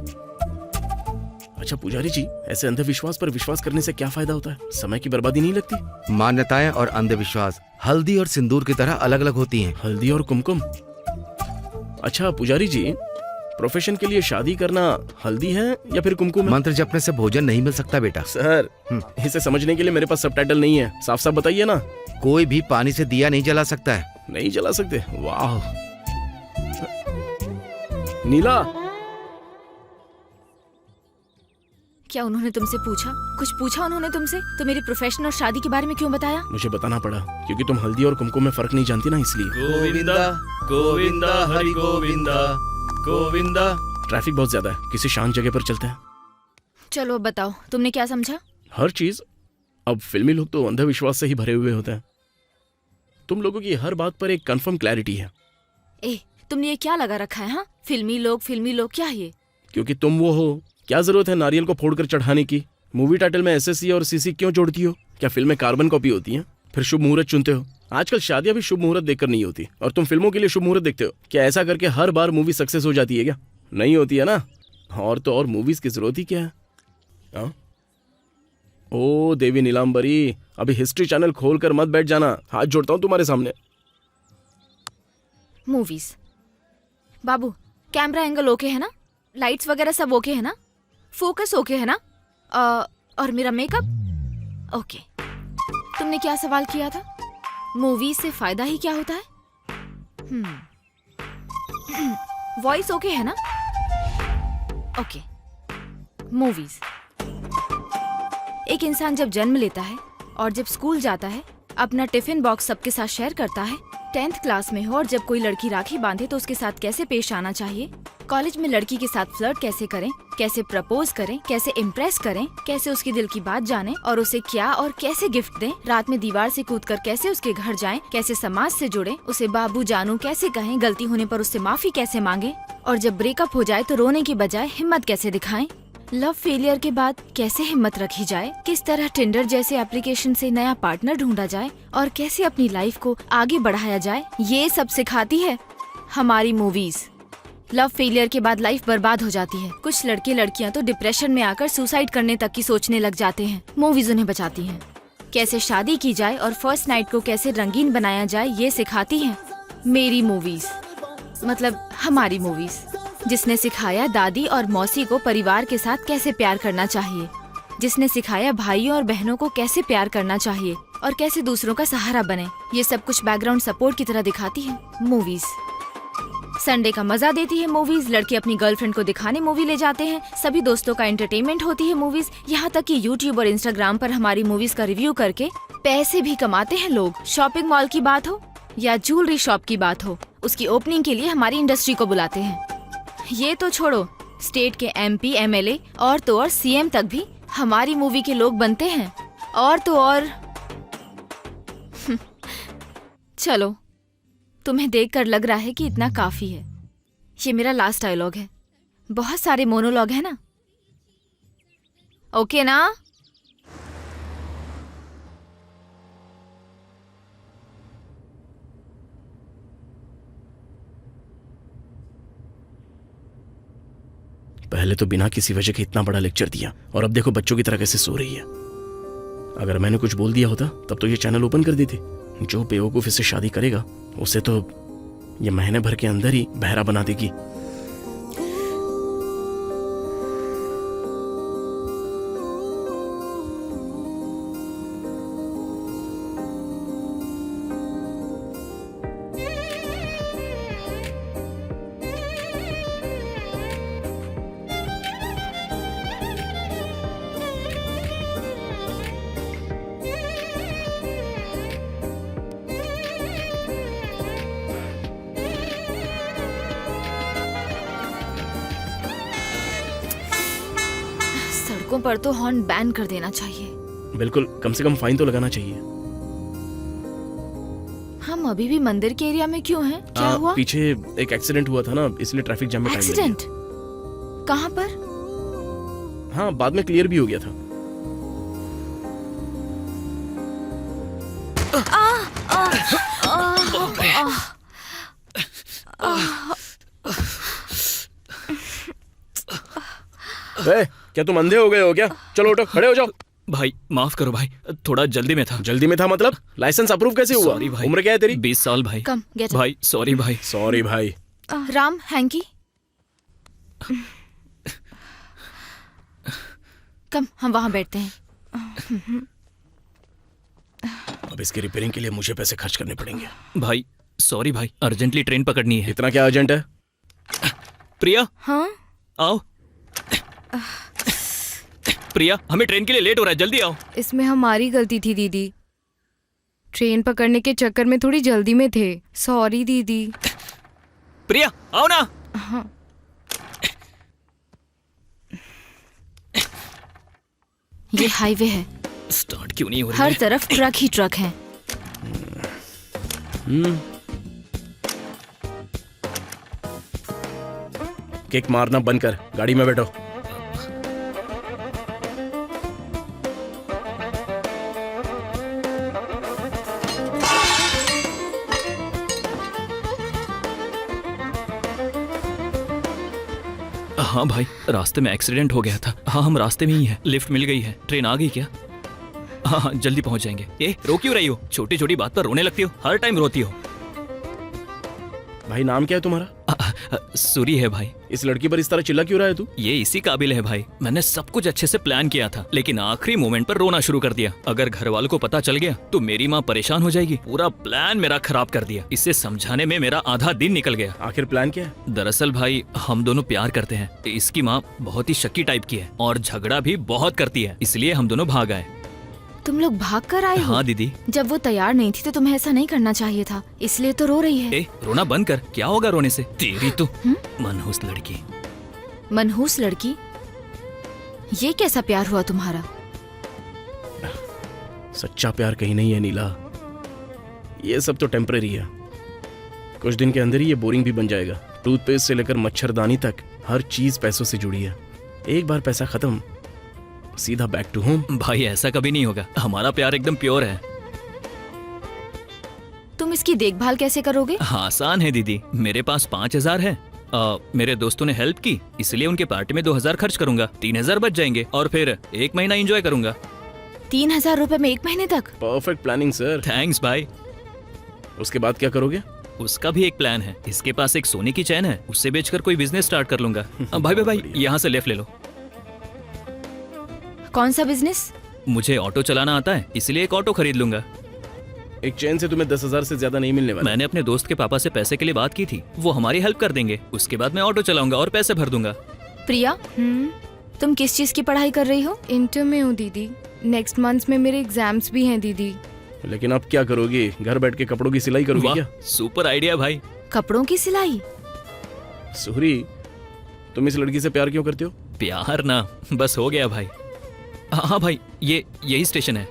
S2: अच्छा पुजारी जी, ऐसे अंधविश्वास पर विश्वास करने से क्या फायदा होता है? समय की बर्बादी नहीं लगती?
S7: मान्यताएं और अंधविश्वास हल्दी और सिंदूर की तरह अलग अलग होती हैं।
S2: हल्दी और कुमकुम। अच्छा पुजारी जी, प्रोफेशन के लिए शादी करना हल्दी है या फिर कुमकुम है?
S7: मंत्र जपने से भोजन नहीं मिल सकता बेटा।
S2: सर, इसे समझने के लिए मेरे पास सबटाइटल नहीं है। साफ साफ बताइए ना।
S7: कोई भी पानी से दिया नहीं जला सकता है।
S2: नहीं जला सकते? वाह। नीला,
S1: क्या उन्होंने तुमसे पूछा? कुछ पूछा उन्होंने तुमसे? तो मेरी प्रोफेशन और शादी के बारे में क्यों बताया?
S2: मुझे बताना पड़ा क्योंकि तुम हल्दी और कुमकुम में फर्क नहीं जानती ना, इसलिए।
S4: गोविंदा गोविंदा हरि गोविंदा गोविंदा।
S2: ट्रैफिक बहुत ज्यादा है, किसी शांत जगह पर चलते हैं।
S1: चलो अब बताओ, तुमने क्या समझा?
S2: हर चीज। अब फिल्मी लोग तो अंधविश्वास से ही भरे हुए होते हैं। तुम लोगों की हर बात पर एक कंफर्म क्लैरिटी है।
S1: ए, तुमने ये क्या लगा रखा है? हाँ, फिल्मी लोग क्या ये?
S2: क्योंकि तुम वो हो। क्या जरूरत है नारियल को फोड़कर चढ़ाने की? मूवी टाइटल में एसएससी और सीसी क्यों जोड़ती हो? क्या फिल्में कार्बन कॉपी होती हैं? फिर शुभ मुहूर्त चुनते हो। आजकल शादियां भी शुभ मुहूर्त देखकर नहीं होती, और तुम फिल्मों के लिए शुभ मुहूर्त देखते हो। क्या ऐसा करके हर बार मूवी सक्सेस हो जाती है क्या? नहीं होती है ना। और तो और मूवीज की जरूरत ही क्या है? हाँ? ओ देवी नीलांबरी, अभी हिस्ट्री चैनल खोलकर मत बैठ जाना। हाथ जोड़ता हूं तुम्हारे सामने।
S1: मूवीज। बाबू, कैमरा एंगल ओके है ना? लाइट्स वगैरह सब ओके है ना? फोकस ओके है ना? और मेरा मेकअप ओके। तुमने क्या सवाल किया था? मूवी से फायदा ही क्या होता है? वॉइस ओके है ना? ओके। मूवीज। एक इंसान जब जन्म लेता है और जब स्कूल जाता है, अपना टिफिन बॉक्स सबके साथ शेयर करता है, 10th क्लास में हो और जब कोई लड़की राखी बांधे तो उसके साथ कैसे पेश आना चाहिए, कॉलेज में लड़की के साथ फ्लर्ट कैसे करें, कैसे प्रपोज करें, कैसे इम्प्रेस करें, कैसे उसके दिल की बात जाने और उसे क्या और कैसे गिफ्ट दें, रात में दीवार से कूदकर कैसे उसके घर जाएं, कैसे समाज से जुड़े, उसे बाबू जानू कैसे कहें, गलती होने पर उससे माफी कैसे मांगे, और जब ब्रेकअप हो जाए तो रोने की बजाय हिम्मत कैसे दिखाएं, लव फेलियर के बाद कैसे हिम्मत रखी जाए, किस तरह टिंडर जैसे एप्लीकेशन से नया पार्टनर ढूंढा जाए और कैसे अपनी लाइफ को आगे बढ़ाया जाए, ये सब सिखाती है हमारी मूवीज। लव फेलियर के बाद लाइफ बर्बाद हो जाती है। कुछ लड़के लड़कियां तो डिप्रेशन में आकर सुसाइड करने तक की सोचने लग जाते हैं। मूवीज उन्हें बचाती हैं। कैसे शादी की जाए और फर्स्ट नाइट को कैसे रंगीन बनाया जाए, ये सिखाती हैं मेरी मूवीज, मतलब हमारी मूवीज। जिसने सिखाया दादी और मौसी को परिवार के साथ कैसे प्यार करना चाहिए, जिसने सिखाया भाइयों और बहनों को कैसे प्यार करना चाहिए और कैसे दूसरों का सहारा बने, ये सब कुछ बैकग्राउंड सपोर्ट की तरह दिखाती है मूवीज। संडे का मजा देती है मूवीज। लड़के अपनी गर्लफ्रेंड को दिखाने मूवी ले जाते हैं। सभी दोस्तों का एंटरटेनमेंट होती है मूवीज। यहाँ तक कि यूट्यूब और इंस्टाग्राम पर हमारी मूवीज का रिव्यू करके पैसे भी कमाते हैं लोग। शॉपिंग मॉल की बात हो या ज्वेलरी शॉप की बात हो, उसकी ओपनिंग के लिए हमारी इंडस्ट्री को बुलाते हैं। ये तो छोड़ो, स्टेट के MP, MLA और तो और CM तक भी हमारी मूवी के लोग बनते हैं। और तो और चलो, तुम्हें देखकर लग रहा है कि इतना काफी है। ये मेरा लास्ट डायलॉग है। बहुत सारे मोनोलॉग है ना? ओके ना?
S2: पहले तो बिना किसी वजह के इतना बड़ा लेक्चर दिया, और अब देखो बच्चों की तरह कैसे सो रही है। अगर मैंने कुछ बोल दिया होता तब तो ये चैनल ओपन कर देती। जो बेवकूफ इससे शादी करेगा उसे तो ये महीने भर के अंदर ही बहरा बना देगी।
S1: सड़कों पर तो हॉर्न बैन कर देना चाहिए।
S2: बिल्कुल, कम से कम फाइन तो लगाना चाहिए।
S1: हम अभी भी मंदिर के एरिया में क्यों हैं? क्या हुआ?
S2: पीछे एक एक्सीडेंट हुआ था ना, इसलिए ट्रैफिक जाम में टाइम लग
S1: एक्सीडेंट? कहाँ पर?
S2: गया। हाँ, बाद में क्लियर भी हो गया था। क्या तुम अंधे हो गए हो क्या? चलो उठो, खड़े हो जाओ।
S4: भाई माफ करो भाई, थोड़ा जल्दी में था।
S2: जल्दी में था मतलब? लाइसेंस अप्रूव कैसे हुआ?
S4: सॉरी भाई।
S2: उम्र क्या है तेरी?
S4: 20 साल भाई।
S1: कम गेट
S4: भाई सॉरी भाई।
S2: सॉरी भाई।
S1: राम, हैंकी, कम हम वहां बैठते हैं।
S2: अब इसकी रिपेयरिंग के लिए मुझे पैसे खर्च करने पड़ेंगे।
S4: भाई सॉरी भाई, अर्जेंटली ट्रेन पकड़नी है।
S2: इतना क्या अर्जेंट है?
S4: प्रिया
S1: हाँ?
S4: आओ। प्रिया, हमें ट्रेन के लिए लेट हो रहा है, जल्दी आओ।
S8: इसमें हमारी गलती थी दीदी। ट्रेन पकड़ने के चक्कर में थोड़ी जल्दी में थे। सॉरी दीदी।
S4: प्रिया आओ ना।
S8: हाँ।
S1: ये हाईवे है,
S4: स्टार्ट क्यों नहीं हो रही
S1: हर
S4: है?
S1: तरफ ट्रक ही ट्रक हैं।
S2: किक मारना बंद कर, गाड़ी में बैठो।
S4: हाँ भाई, रास्ते में एक्सीडेंट हो गया था। हाँ हम रास्ते में ही हैं। लिफ्ट मिल गई है। ट्रेन आ गई क्या? हाँ हाँ जल्दी पहुंच जाएंगे। ए रो क्यों रही हो? छोटी छोटी बात पर रोने लगती हो, हर टाइम रोती हो।
S2: भाई नाम क्या है तुम्हारा?
S4: सूरी है भाई।
S2: इस लड़की पर इस तरह चिल्ला क्यों रहा है तू?
S4: ये इसी काबिल है भाई। मैंने सब कुछ अच्छे से प्लान किया था, लेकिन आखिरी मोमेंट पर रोना शुरू कर दिया। अगर घर वालों को पता चल गया तो मेरी माँ परेशान हो जाएगी। पूरा प्लान मेरा खराब कर दिया। इसे समझाने में मेरा आधा दिन निकल गया।
S2: आखिर प्लान क्या है?
S4: दरअसल भाई हम दोनों प्यार करते हैं। इसकी माँ बहुत ही शक्की टाइप की है और झगड़ा भी बहुत करती है, इसलिए हम दोनों भाग आए।
S1: तुम लोग भाग कर आए हो?
S4: हाँ दीदी।
S1: जब वो तैयार नहीं थी तो तुम्हें ऐसा नहीं करना चाहिए था, इसलिए तो रो रही है।
S4: ए रोना बंद कर, क्या होगा रोने से? तेरी तो मनहूस लड़की।
S1: मनहूस लड़की? ये कैसा प्यार हुआ तुम्हारा?
S2: सच्चा प्यार कहीं नहीं है नीला, ये सब तो टेम्परेरी है। कुछ दिन के अंदर ही ये बोरिंग भी बन जाएगा। टूथपेस्ट से लेकर मच्छरदानी तक हर चीज पैसों से जुड़ी है। एक बार पैसा खत्म, सीधा बैक टू होम।
S4: भाई ऐसा कभी नहीं होगा, हमारा प्यार एकदम प्योर है।
S1: तुम इसकी देखभाल कैसे करोगे?
S4: हाँ, आसान है दीदी। मेरे पास 5000 है। मेरे दोस्तों ने हेल्प की, इसलिए उनके पार्टी में 2000 खर्च करूंगा। 3000 बच जाएंगे और फिर 1 महीना एंजॉय करूंगा।
S1: 3000 रुपए में 1 महीने तक?
S2: Perfect planning sir.
S4: थैंक्स भाई।
S2: उसके बाद क्या करोगे?
S4: उसका भी एक प्लान है। इसके पास एक सोने की चैन है, उससे बेचकर कोई बिजनेस स्टार्ट कर लूंगा। भाई यहाँ से लेफ्ट ले लो।
S1: कौन सा बिजनेस?
S4: मुझे ऑटो चलाना आता है, इसलिए एक ऑटो खरीद लूंगा।
S2: एक चैन से तुम्हें 10,000 से ज्यादा नहीं मिलने वाला।
S4: मैंने अपने दोस्त के पापा से पैसे के लिए बात की थी, वो हमारी हेल्प कर देंगे। उसके बाद मैं ऑटो चलाऊंगा और पैसे भर दूंगा।
S1: प्रिया, तुम किस चीज की पढ़ाई कर रही हो?
S8: इंटर में हूँ दीदी। नेक्स्ट मंथ में मेरे एग्जाम्स भी हैं दीदी।
S2: लेकिन अब क्या करोगी? घर बैठ के कपड़ों की सिलाई करोगी
S4: वाह,
S2: क्या?
S4: सुपर आइडिया भाई।
S1: कपड़ों की सिलाई?
S2: सूरी, तुम इस लड़की से प्यार क्यों करते हो?
S4: प्यार ना, बस हो गया भाई। हाँ भाई, यही स्टेशन है।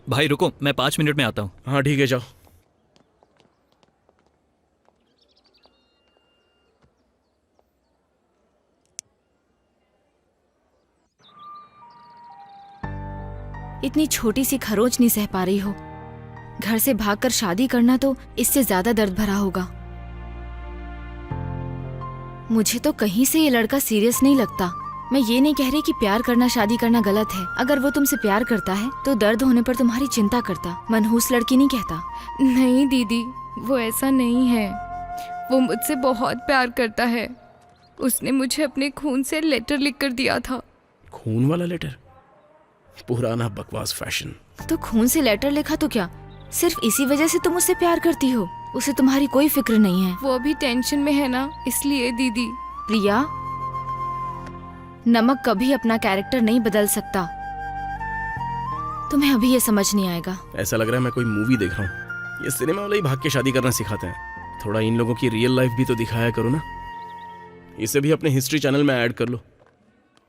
S4: भाई रुको, मैं 5 मिनट में आता हूँ।
S2: हाँ ठीक है, जाओ।
S1: इतनी छोटी सी खरोच नहीं सह पा रही हो। घर से भागकर शादी करना तो इससे ज्यादा दर्द भरा होगा। मुझे तो कहीं से ये लड़का सीरियस नहीं लगता। मैं ये नहीं कह रही कि प्यार करना शादी करना गलत है। अगर वो तुमसे प्यार करता है तो दर्द होने पर तुम्हारी चिंता करता। मनहूस लड़की नहीं कहता।
S8: नहीं दीदी, वो ऐसा नहीं है। वो मुझसे बहुत प्यार करता है। उसने मुझे अपने खून से लेटर लिख कर दिया था।
S2: खून वाला लेटर? पुराना बकवास फैशन।
S1: तो खून से लेटर लिखा तो क्या सिर्फ इसी वजह से तुम उससे प्यार करती हो? उसे तुम्हारी कोई फिक्र नहीं है।
S8: वो अभी टेंशन में है ना, इसलिए दीदी।
S1: प्रिया, नमक कभी अपना कैरेक्टर नहीं बदल सकता। तुम्हें अभी ये समझ नहीं आएगा।
S2: ऐसा लग रहा है मैं कोई मूवी देख रहा हूँ। ये सिनेमा वाले ही भाग के शादी करना सिखाते हैं। थोड़ा इन लोगों की रियल लाइफ भी तो दिखाया करो ना। इसे भी अपने हिस्ट्री चैनल में ऐड कर लो।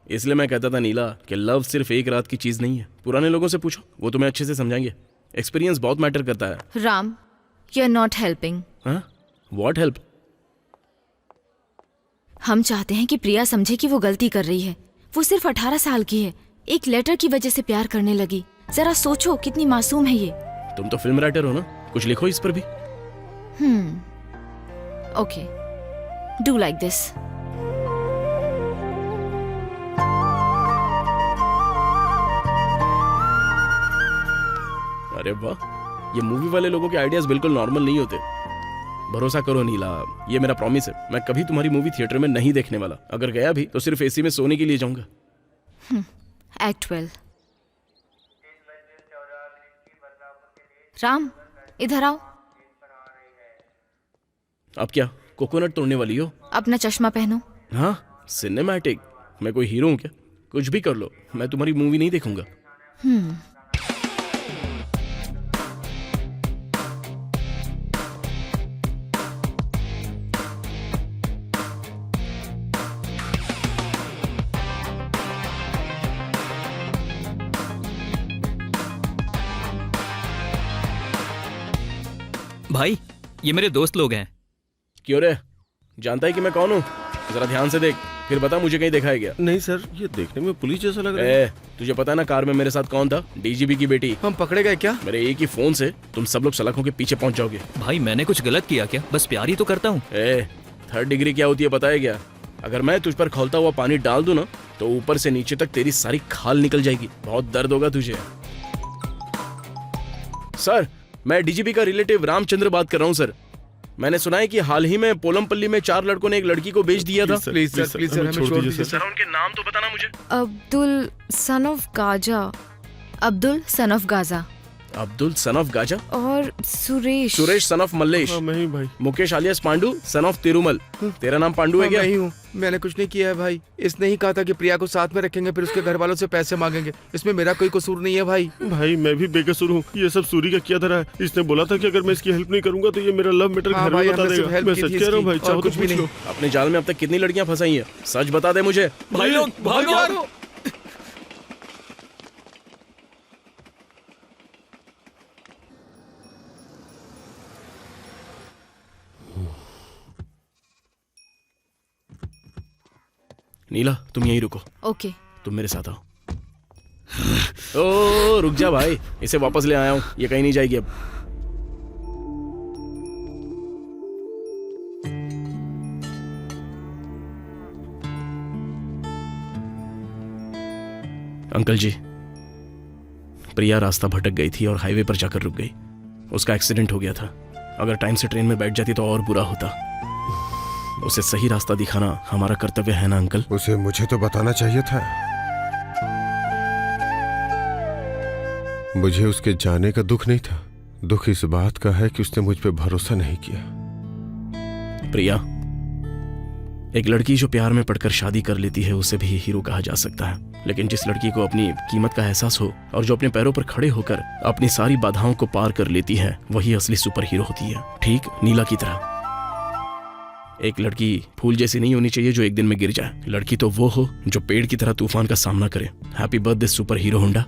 S2: इसलिए मैं कहता था नीला कि लव सिर्फ एक रात की चीज नहीं है। पुराने लोगों से पूछो, वो तुम्हें अच्छे से समझाएंगे। एक्सपीरियंस बहुत मैटर करता है।
S1: Ram, you are not helping.
S2: हाँ, व्हाट हेल्प?
S1: हम चाहते हैं कि प्रिया समझे कि वो गलती कर रही है। वो सिर्फ 18 साल की है, एक लेटर की वजह से प्यार करने लगी। जरा सोचो कितनी मासूम है ये।
S2: तुम तो फिल्म राइटर हो ना, कुछ लिखो इस पर भी।
S1: Okay, do like this.
S2: अरे वाह, ये मूवी वाले लोगों के आइडियाज बिल्कुल नॉर्मल नहीं होते। भरोसा करो नीला, ये मेरा प्रॉमिस है, मैं कभी तुम्हारी मूवी थिएटर में नहीं देखने वाला। अगर गया भी तो सिर्फ एसी में सोने के लिए जाऊंगा।
S1: एक्ट 12। राम, इधर आओ।
S2: अब क्या कोकोनट तोड़ने वाली हो?
S1: अपना चश्मा पहनो।
S2: हाँ, सिनेमैटिक। मैं कोई हीरो हूँ क्या? कुछ भी कर लो, मैं तुम्हारी मूवी नहीं देखूंगा।
S4: भाई, ये मेरे दोस्त लोग हैं।
S2: क्यों रे, जानता है कि मैं कौन हूँ? जरा ध्यान से देख, फिर बता मुझे कहीं देखा है क्या?
S3: नहीं सर, ये देखने में पुलिस जैसा लग रहा है।
S2: तुझे पता है ना कार में मेरे साथ कौन था? डीजीपी की बेटी।
S7: हम पकड़े गए क्या?
S2: मेरे एक ही फोन से तुम सब लोग सलाखों के पीछे पहुंच जाओगे।
S4: भाई, मैंने कुछ गलत किया क्या? बस प्यार ही तो करता हूँ।
S2: 3rd डिग्री क्या होती है पता है क्या? अगर मैं तुझ पर खौलता हुआ पानी डाल दूं ना तो ऊपर से नीचे तक तेरी सारी खाल निकल जाएगी। बहुत दर्द होगा तुझे। सर, मैं डीजीपी का रिलेटिव रामचंद्र बात कर रहा हूँ सर। मैंने सुना है कि हाल ही में पोलमपल्ली में 4 लड़कों ने एक लड़की को बेच दिया था।
S7: प्लीज सर, हमें छोड़ दीजिए
S2: सर, उनके नाम तो बताना मुझे।
S8: Abdul son of Gaza
S1: Abdul son of Gaza
S2: Abdul son of Gaza
S8: और सुरेश।
S2: सुरेश सन ऑफ मल्लेश,
S3: हाँ, मैं ही भाई।
S2: Mukesh आलियास Pandu son of Tirumala. तेरा नाम पांडू है क्या?
S7: नहीं हूँ, मैंने कुछ नहीं किया है भाई। इसने ही कहा था कि प्रिया को साथ में रखेंगे, फिर उसके घर वालों से पैसे मांगेंगे। इसमें मेरा कोई कसूर नहीं है भाई।
S3: भाई, मैं भी बेकसूर हूँ। ये सब सूरी का क्या धरा है? इसने बोला था कि अगर मैं इसकी हेल्प नहीं करूंगा तो ये मेरा लव मैटर
S7: हाँ
S3: घर में
S7: भाई,
S3: बता
S7: हमने सिर्फ
S3: देगा।
S7: हेल्प
S3: मैं
S7: की
S3: सच
S7: थी
S3: कह रहा हूँ भाई,
S7: इसकी,
S3: चाहो
S7: और
S3: तो
S7: कुछ भी
S3: पूछ लो।
S7: नहीं।
S2: अपने जाल में अब तक कितनी लड़कियां फंसाई हैं? सच बता दे मुझे।
S4: भाई लोग भागो।
S2: नीला, तुम यहीं रुको।
S1: ओके।
S2: तुम मेरे साथ आओ। ओ रुक जा भाई, इसे वापस ले आया हूँ, ये कहीं नहीं जाएगी अब। अंकल जी, प्रिया रास्ता भटक गई थी और हाईवे पर जाकर रुक गई। उसका एक्सीडेंट हो गया था। अगर टाइम से ट्रेन में बैठ जाती तो और बुरा होता। उसे सही रास्ता दिखाना हमारा कर्तव्य है ना अंकल?
S9: उसे मुझे तो बताना चाहिए था। मुझे उसके जाने का दुख नहीं था, दुख इस बात का है कि उसने मुझ पे भरोसा नहीं किया।
S2: प्रिया, एक लड़की जो प्यार में पड़कर शादी कर लेती है उसे भी हीरो कहा जा सकता है। लेकिन जिस लड़की को अपनी कीमत का एहसास हो और जो अपने पैरों पर खड़े होकर अपनी सारी बाधाओं को पार कर लेती है, वही असली सुपर हीरो होती है। ठीक नीला की तरह। एक लड़की फूल जैसी नहीं होनी चाहिए जो एक दिन में गिर जाए। लड़की तो वो हो जो पेड़ की तरह तूफान का सामना करे। Happy birthday super hero Honda.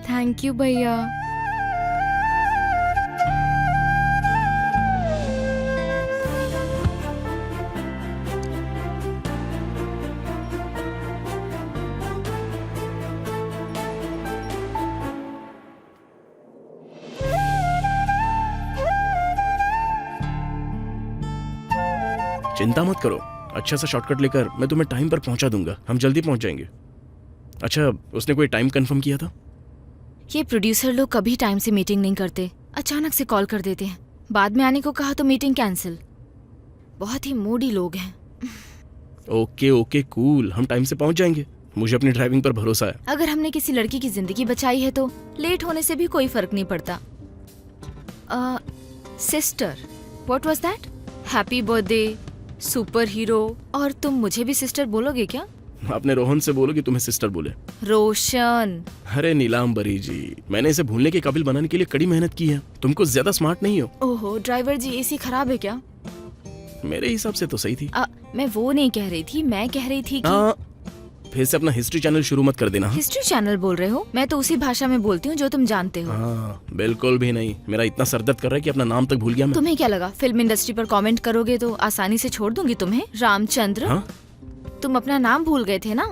S8: Thank you भैया।
S2: चिंता मत करो, अच्छा सा शॉर्टकट लेकर मैं तुम्हें टाइम पर पहुंचा दूंगा। हम जल्दी पहुंच जाएंगे। अच्छा, उसने कोई टाइम कंफर्म किया था?
S1: ये प्रोड्यूसर लोग कभी टाइम से मीटिंग नहीं करते, अचानक से कॉल कर देते हैं। बाद में आने को कहा तो मीटिंग कैंसिल। बहुत ही मूडी लोग हैं।
S2: ओके ओके कूल, हम टाइम से पहुंच जाएंगे। मुझे अपनी ड्राइविंग पर भरोसा है।
S1: अगर हमने किसी लड़की की जिंदगी बचाई है तो लेट होने से भी कोई फर्क नहीं पड़ता। Sister, what was that? Happy birthday super hero. और तुम मुझे भी सिस्टर बोलोगे क्या?
S2: अपने रोहन से बोलो कि तुम्हें सिस्टर बोले।
S1: रोशन।
S2: अरे नीलांबरी जी, मैंने इसे भूलने के काबिल बनाने के लिए कड़ी मेहनत की है। तुम कुछ ज्यादा स्मार्ट नहीं हो।
S1: ओहो ड्राइवर जी, एसी खराब है क्या?
S2: मेरे हिसाब से तो सही थी।
S1: मैं वो नहीं कह रही थी, मैं कह रही थी कि
S2: फिर से अपना हिस्ट्री चैनल शुरू मत कर देना।
S1: हिस्ट्री चैनल बोल रहे हो? मैं तो उसी भाषा में बोलती हूँ जो तुम जानते हो।
S2: हाँ, बिल्कुल भी नहीं। मेरा इतना सरदर्द कर रहा है कि अपना नाम तक भूल गया मैं।
S1: तुम्हें क्या लगा फिल्म इंडस्ट्री पर कमेंट करोगे तो आसानी से छोड़ दूंगी तुम्हें? रामचंद्र,
S2: हाँ?
S1: तुम अपना नाम भूल गए थे ना?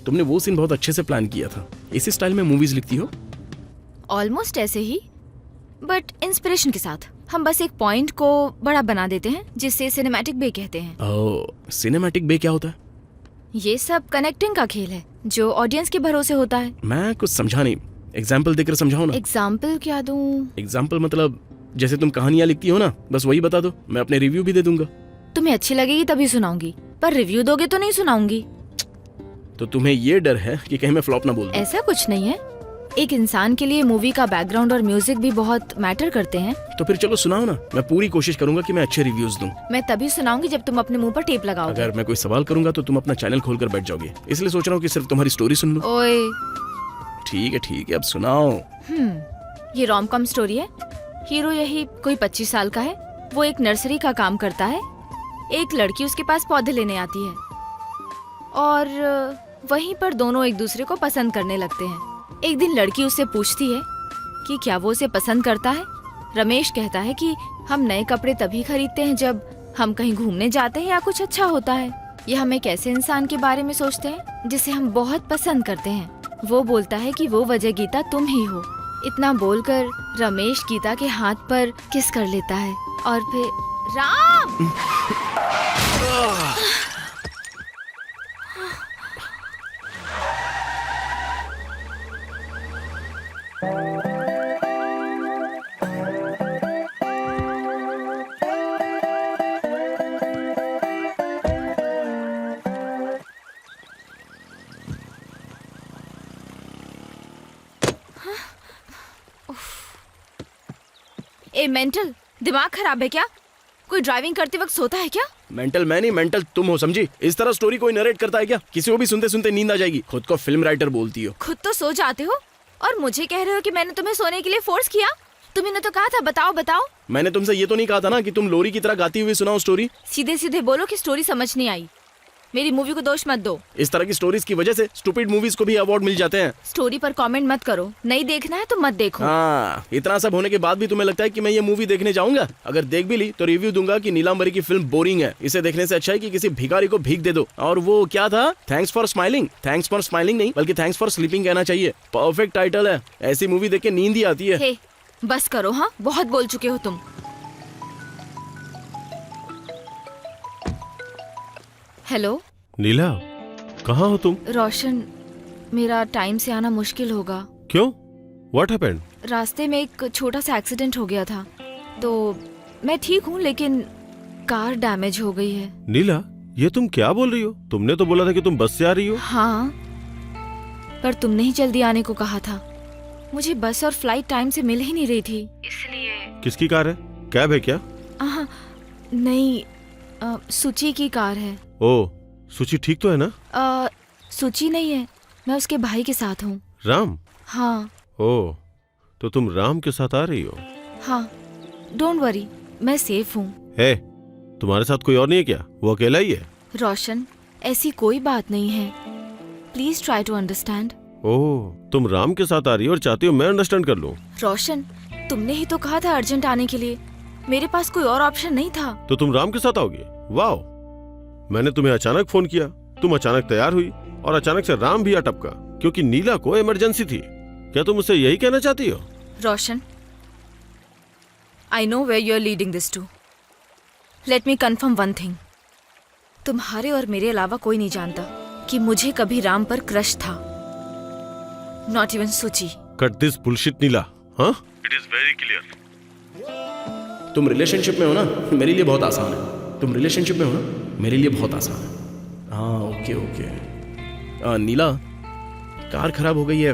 S2: तुमने वो सीन बहुत अच्छे से प्लान किया था। इसी स्टाइल में मूवीज लिखती हो?
S1: ऑलमोस्ट ऐसे ही, बट इंस्पिरेशन के साथ। हम बस एक पॉइंट को बड़ा बना देते हैं, जिसे सिनेमैटिक बे कहते हैं।
S2: ओह, सिनेमैटिक बे क्या होता है?
S1: ये सब कनेक्टिंग का खेल है जो ऑडियंस के भरोसे होता है।
S2: मैं कुछ समझा नहीं, एग्जाम्पल देकर समझाओ ना।
S1: एग्जाम्पल क्या दूं?
S2: एग्जाम्पल मतलब जैसे तुम कहानियां लिखती हो ना, बस वही बता दो, मैं अपने रिव्यू भी दे दूंगा।
S1: तुम्हें अच्छी लगेगी तभी सुनाऊंगी, पर रिव्यू दोगे तो नहीं सुनाऊंगी।
S2: तो तुम्हें ये डर है कि कहीं मैं फ्लॉप ना बोल दूं?
S1: ऐसा कुछ नहीं है। एक इंसान के लिए मूवी का बैकग्राउंड और म्यूजिक भी बहुत मैटर करते हैं।
S2: तो फिर चलो सुनाओ ना, मैं पूरी कोशिश करूंगा कि मैं अच्छे रिव्यूज दूं।
S1: मैं तभी सुनाऊंगी जब तुम अपने मुंह पर टेप लगाओगे।
S2: अगर मैं कोई सवाल करूंगा तो तुम अपना चैनल खोलकर बैठ जाओगे, इसलिए सोच रहा हूँ कि सिर्फ तुम्हारी स्टोरी सुन लूं।
S1: ओए।
S2: ठीक है, अब सुनाओ।
S1: ये रोम कॉम स्टोरी है। हीरो यही कोई 25 साल का है। वो एक नर्सरी का काम करता है। एक लड़की उसके पास पौधे लेने आती है और वहीं पर दोनों एक दूसरे को पसंद करने लगते हैं। एक दिन लड़की उससे पूछती है कि क्या वो उसे पसंद करता है। रमेश कहता है कि हम नए कपड़े तभी खरीदते हैं जब हम कहीं घूमने जाते हैं या कुछ अच्छा होता है, या हम एक ऐसे इंसान के बारे में सोचते हैं जिसे हम बहुत पसंद करते हैं। वो बोलता है कि वो वजह गीता तुम ही हो। इतना बोलकर रमेश गीता के हाथ पर किस कर लेता है और फिर राम। ए मेंटल, दिमाग खराब है क्या? कोई ड्राइविंग करते वक्त सोता है क्या?
S2: मेंटल मैं नहीं, मेंटल तुम हो, समझी? इस तरह स्टोरी कोई नरेट करता है क्या? किसी को भी सुनते सुनते नींद आ जाएगी। खुद को फिल्म राइटर बोलती हो।
S1: खुद तो सो जाते हो और मुझे कह रहे हो कि मैंने तुम्हें सोने के लिए फोर्स किया? तुम्हें तो कहा था बताओ बताओ।
S2: मैंने तुमसे ये तो नहीं कहा था ना कि तुम लोरी की तरह गाती हुई सुनाओ स्टोरी।
S1: सीधे सीधे बोलो कि स्टोरी समझ नहीं आई। मेरी मूवी को दोष मत दो।
S2: इस तरह की स्टोरीज की वजह से स्टूपिड मूवीज को भी अवार्ड मिल जाते हैं।
S1: स्टोरी पर कमेंट मत करो। नहीं देखना है तो मत देखो।
S2: हाँ, इतना सब होने के बाद भी तुम्हें लगता है कि मैं ये मूवी देखने जाऊंगा? अगर देख भी ली तो रिव्यू दूंगा कि नीलांबरी की फिल्म बोरिंग है। इसे देखने से अच्छा है कि किसी भिखारी को भीख दे दो। और वो क्या था, thanks for smiling. Thanks for smiling नहीं बल्कि थैंक्स फॉर स्लीपिंग कहना चाहिए। परफेक्ट टाइटल है। ऐसी मूवी देख के नींद ही आती है।
S1: हे, बस करो। हाँ, बहुत बोल चुके हो तुम। हेलो
S3: नीला, कहाँ हो तुम?
S1: रोशन, मेरा टाइम से आना मुश्किल होगा।
S3: क्यों? What happened?
S1: रास्ते में एक छोटा सा एक्सीडेंट हो गया था, तो मैं ठीक हूँ लेकिन कार डैमेज हो गई है।
S3: नीला, ये तुम क्या बोल रही हो? तुमने तो बोला था कि तुम बस से आ रही हो।
S1: हाँ, पर तुमने ही जल्दी आने को कहा था। मुझे बस और फ्लाइट टाइम से मिल ही नहीं रही थी, इसलिए।
S3: किसकी कार है? कैब है क्या?
S1: नहीं, सुची की कार है।
S3: ओ, सुची ठीक तो है ना?
S1: सुची नहीं है, मैं उसके भाई के साथ हूँ।
S3: राम?
S1: हाँ।
S3: ओ, तो तुम राम के साथ आ रही हो?
S1: हाँ, डोंट वरी, मैं सेफ हूँ।
S3: है, तुम्हारे साथ कोई और नहीं है क्या? वो अकेला ही है?
S1: रोशन, ऐसी कोई बात नहीं है। Please try to understand.
S3: Oh, तुम राम के साथ आ रही हो और चाहती हो मैं अंडरस्टैंड कर लूं?
S1: रोशन, तुमने ही तो कहा था अर्जेंट आने के लिए। मेरे पास कोई और ऑप्शन नहीं था।
S3: तो तुम राम के साथ आओगे? वाह, मैंने तुम्हें अचानक फोन किया, तुम अचानक तैयार हुई और अचानक से राम भी आ टपका क्योंकि नीला को इमरजेंसी थी। क्या तुम मुझसे यही कहना चाहती हो?
S1: Roshan, I know where you are leading this to. Let me confirm one thing. तुम्हारे और मेरे अलावा कोई नहीं जानता कि मुझे कभी राम पर क्रश था। नॉट इवन सुची।
S3: कट दिस बुलशिट नीला। हाँ? It is very clear.
S2: तुम रिलेशनशिप में हो ना, मेरे लिए बहुत आसान है। तुम रिलेशनशिप में हो ना, मेरे लिए बहुत आसान है। हाँ, ओके। नीला, कार खराब हो गई है।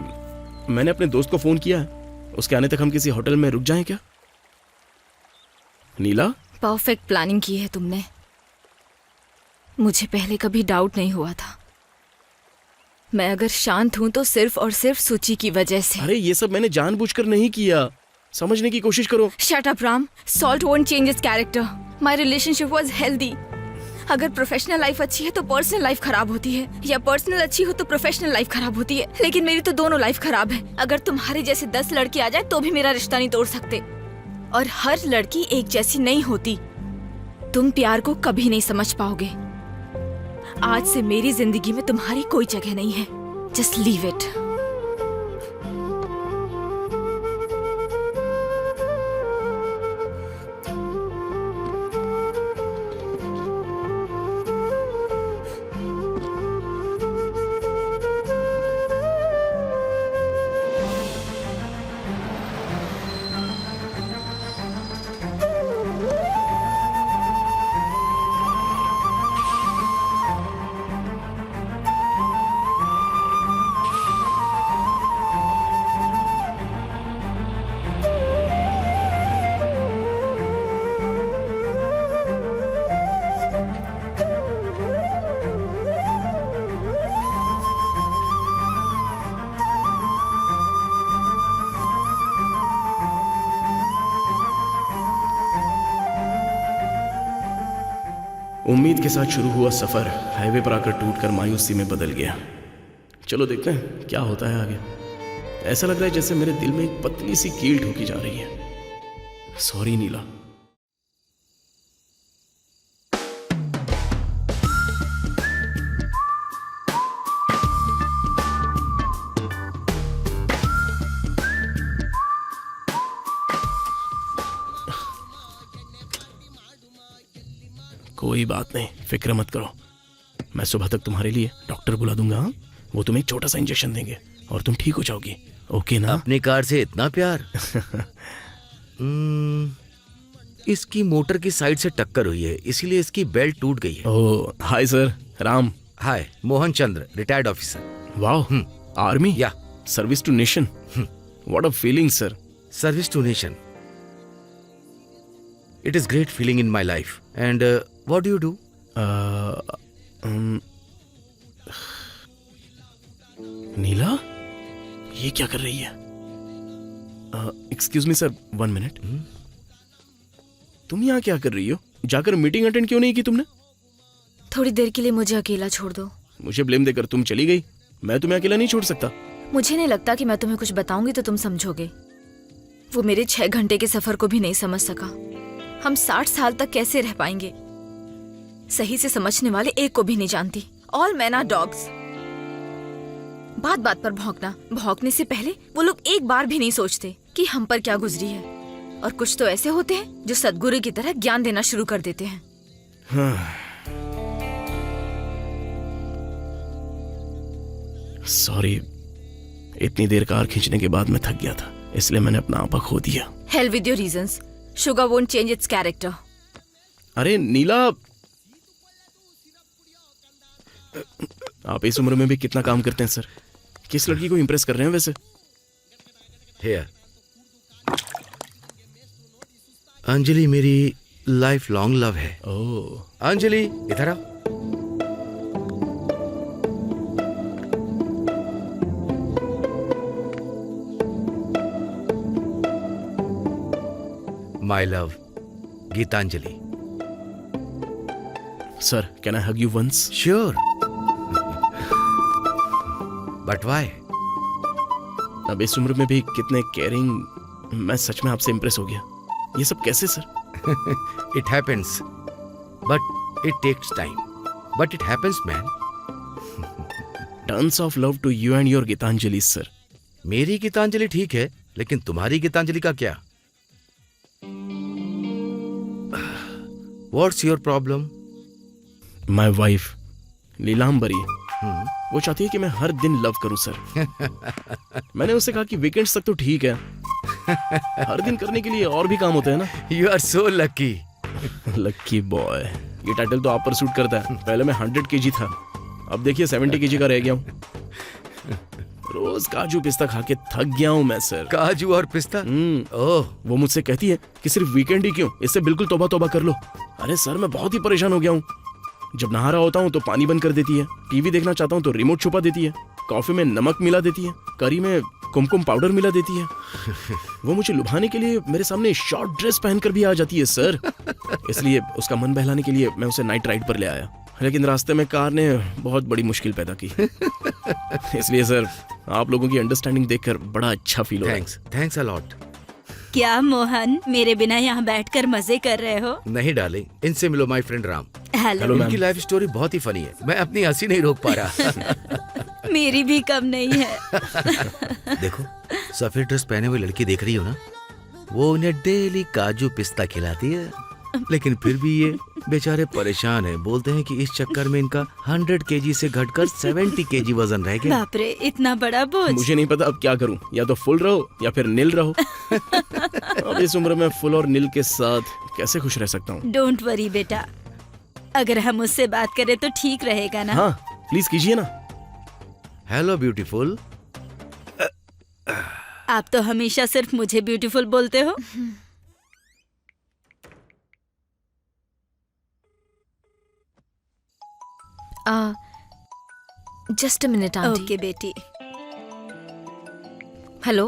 S2: मैंने अपने दोस्त को फोन किया है, उसके आने तक हम किसी होटल में रुक जाएं क्या? नीला,
S1: परफेक्ट प्लानिंग की है तुमने। मुझे पहले कभी डाउट नहीं हुआ था। मैं अगर शांत हूं तो सिर्फ और सिर्फ सूची की वजह से।
S2: अरे ये सब मैंने जानबूझकर नहीं किया, समझने की कोशिश करो।
S1: Shut up Ram, salt won't change his character. My relationship was healthy. अगर प्रोफेशनल लाइफ अच्छी है तो पर्सनल लाइफ खराब होती है, या पर्सनल अच्छी हो तो प्रोफेशनल लाइफ खराब होती है। लेकिन मेरी तो दोनों लाइफ खराब है। अगर तुम्हारे जैसे 10 लड़के आ जाए तो भी मेरा रिश्ता नहीं तोड़ सकते, और हर लड़की एक जैसी नहीं होती। तुम प्यार को कभी नहीं समझ पाओगे। आज से मेरी जिंदगी में तुम्हारी कोई जगह नहीं है। Just leave it.
S2: उम्मीद के साथ शुरू हुआ सफर हाईवे पर आकर टूटकर मायूसी में बदल गया। चलो देखते हैं क्या होता है आगे। ऐसा लग रहा है जैसे मेरे दिल में एक पतली सी कील ठोकी जा रही है। सॉरी नीला। कोई बात नहीं, फिक्र मत करो। मैं सुबह तक तुम्हारे लिए डॉक्टर बुला दूंगा। हाँ? वो तुम्हें एक छोटा सा इंजेक्शन देंगे और तुम ठीक हो जाओगी। ओके ना?
S7: अपनी कार से इतना प्यार। इसकी मोटर की साइड से टक्कर हुई है, इसीलिए इसकी बेल्ट टूट गई है।
S2: Oh hi sir, Ram.
S7: Hi, Mohan Chandra, retired officer.
S2: वाह, आर्मी?
S7: या
S2: service to nation. What a feeling sir.
S7: Service to nation. It is great feeling in my life. And what do you do?
S2: नीला, ये क्या कर रही है? Excuse me sir, 1 minute. तुम यहाँ क्या कर रही हो? जाकर मीटिंग अटेंड क्यों नहीं की तुमने?
S1: थोड़ी देर के लिए मुझे अकेला छोड़ दो।
S2: मुझे ब्लेम देकर तुम चली गई। मैं तुम्हें अकेला नहीं छोड़ सकता।
S1: मुझे नहीं लगता कि मैं तुम्हें कुछ बताऊंगी तो तुम समझोगे। वो मेरे 6 घंटे के सफर को भी नहीं समझ सका। हम 60 साल तक कैसे रह पाएंगे? सही से समझने वाले एक को भी नहीं जानती। All man are dogs. बात बात पर भौंकना। भौंकने से पहले वो लोग एक बार भी नहीं सोचते कि हम पर क्या गुजरी है। और कुछ तो ऐसे होते हैं जो सदगुरु की तरह ज्ञान देना शुरू कर देते हैं।
S2: सॉरी, इतनी देर कार खींचने के बाद मैं थक गया था, इसलिए मैंने अपना आपा खो दिया।
S1: Hell with your reasons. Sugar won't change its character.
S2: अरे नीला, आप इस उम्र में भी कितना काम करते हैं सर। किस लड़की को इम्प्रेस कर रहे हैं वैसे?
S7: Here. अंजलि मेरी लाइफ लॉन्ग लव है।
S2: ओह
S7: अंजलि, इधर आओ। My love, Geetanjali.
S2: Sir, can I hug you once?
S7: Sure, but why?
S2: अब इस उम्र में भी कितने केयरिंग। मैं सच में आपसे इम्प्रेस हो गया। ये सब कैसे sir?
S7: It happens, but it takes time, but it happens man.
S2: Tons of love to you and your Geetanjali sir.
S7: मेरी गीतांजलि ठीक है, लेकिन तुम्हारी गीतांजलि का क्या? What's your problem?
S2: My wife Leelambari, वो चाहती है कि मैं हर दिन लव करूं सर। मैंने उससे कहा कि वीकेंड्स तक तो ठीक है, हर दिन करने के लिए और भी काम होते हैं ना।
S7: You are so lucky.
S2: Lucky boy, ये टाइटल तो आप पर सूट करता है। पहले मैं 100 kg था, अब देखिए 70 kg का रह गया हूँ। रोज काजू पिस्ता खा के थक गया हूँ मैं सर।
S7: काजू और पिस्ता? ओह,
S2: वो मुझसे कहती है कि सिर्फ वीकेंड ही क्यों, इससे बिल्कुल तौबा तौबा कर लो। अरे सर, मैं बहुत ही परेशान हो गया हूँ। जब नहा रहा होता हूँ तो पानी बंद कर देती है, टीवी देखना चाहता हूँ तो रिमोट छुपा देती है, कॉफी में नमक मिला देती है, करी में कुमकुम पाउडर मिला देती है। वो मुझे लुभाने के लिए मेरे सामने शॉर्ट ड्रेस पहनकर भी आ जाती है सर। इसलिए उसका मन बहलाने के लिए मैं उसे नाइट राइड पर ले आया, लेकिन रास्ते में कार ने बहुत बड़ी मुश्किल पैदा की। इसलिए सर आप लोगों की अंडरस्टैंडिंग देखकर बड़ा अच्छा फील हो रहा है।
S7: Thanks a lot.
S5: क्या मोहन, मेरे बिना यहाँ बैठकर मजे कर रहे हो?
S7: नहीं डार्लिंग, इनसे मिलो, my friend Ram.
S5: Hello.
S2: Ma'am.
S7: उनकी लाइफ स्टोरी बहुत ही फनी है, मैं अपनी हंसी नहीं रोक पा रहा।
S5: मेरी भी कम नहीं है।
S7: देखो, सफेद ड्रेस पहने हुए लड़की देख रही हो ना, वो उन्हें डेली काजू पिस्ता खिलाती है, लेकिन फिर भी ये बेचारे परेशान हैं। बोलते हैं कि इस चक्कर में इनका 100 केजी से घटकर 70 केजी वजन रह गया।
S5: बाप रे, इतना बड़ा बोझ।
S2: मुझे नहीं पता अब क्या करूं, या तो फुल रहो या फिर नील रहो। अब इस उम्र में फुल और नील के साथ कैसे खुश रह सकता हूं?
S5: डोंट वरी बेटा, अगर हम उससे बात करें तो ठीक रहेगा ना?
S2: हाँ प्लीज कीजिए ना।
S7: Hello beautiful.
S5: आप तो हमेशा सिर्फ मुझे ब्यूटीफुल बोलते हो।
S1: Just a minute aunty.
S5: Okay बेटी।
S1: हेलो।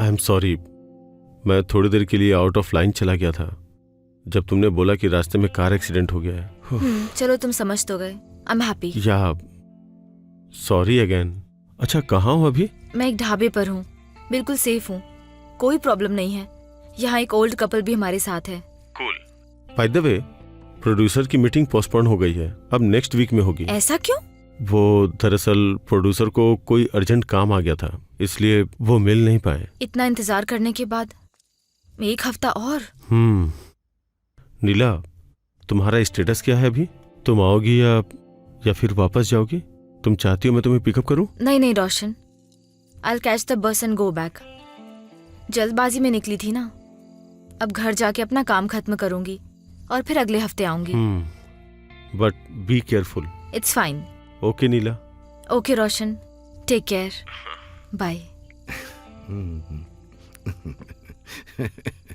S3: आई एम सॉरी, मैं थोड़ी देर के लिए आउट ऑफ लाइन चला गया था जब तुमने बोला कि रास्ते में कार एक्सीडेंट हो गया है।
S1: चलो तुम समझ तो गए। I am happy.
S3: या सॉरी अगेन। अच्छा, कहाँ हो अभी?
S1: मैं एक ढाबे पर हूँ, बिल्कुल सेफ हूँ, कोई प्रॉब्लम नहीं है। यहाँ एक ओल्ड कपल भी हमारे साथ है।
S3: बाय द वे, प्रोड्यूसर की मीटिंग पोस्टपोन हो गई है, अब नेक्स्ट वीक में होगी।
S1: ऐसा क्यों?
S3: वो दरअसल प्रोड्यूसर को कोई अर्जेंट काम आ गया था, इसलिए वो मिल नहीं पाए।
S1: इतना इंतजार करने के बाद एक हफ्ता और?
S3: नीला, तुम्हारा स्टेटस क्या है अभी? तुम आओगी या फिर वापस जाओगी? तुम चाहती हो मैं तुम्हें पिकअप करूं?
S1: नहीं नहीं Roshan, I catch the bus and go back. जल्दबाजी में निकली थी ना, अब घर जाके अपना काम खत्म करूंगी और फिर अगले हफ्ते आऊंगी।
S3: But be careful.
S1: It's fine.
S3: Okay Neela.
S1: Okay Roshan, take care, bye.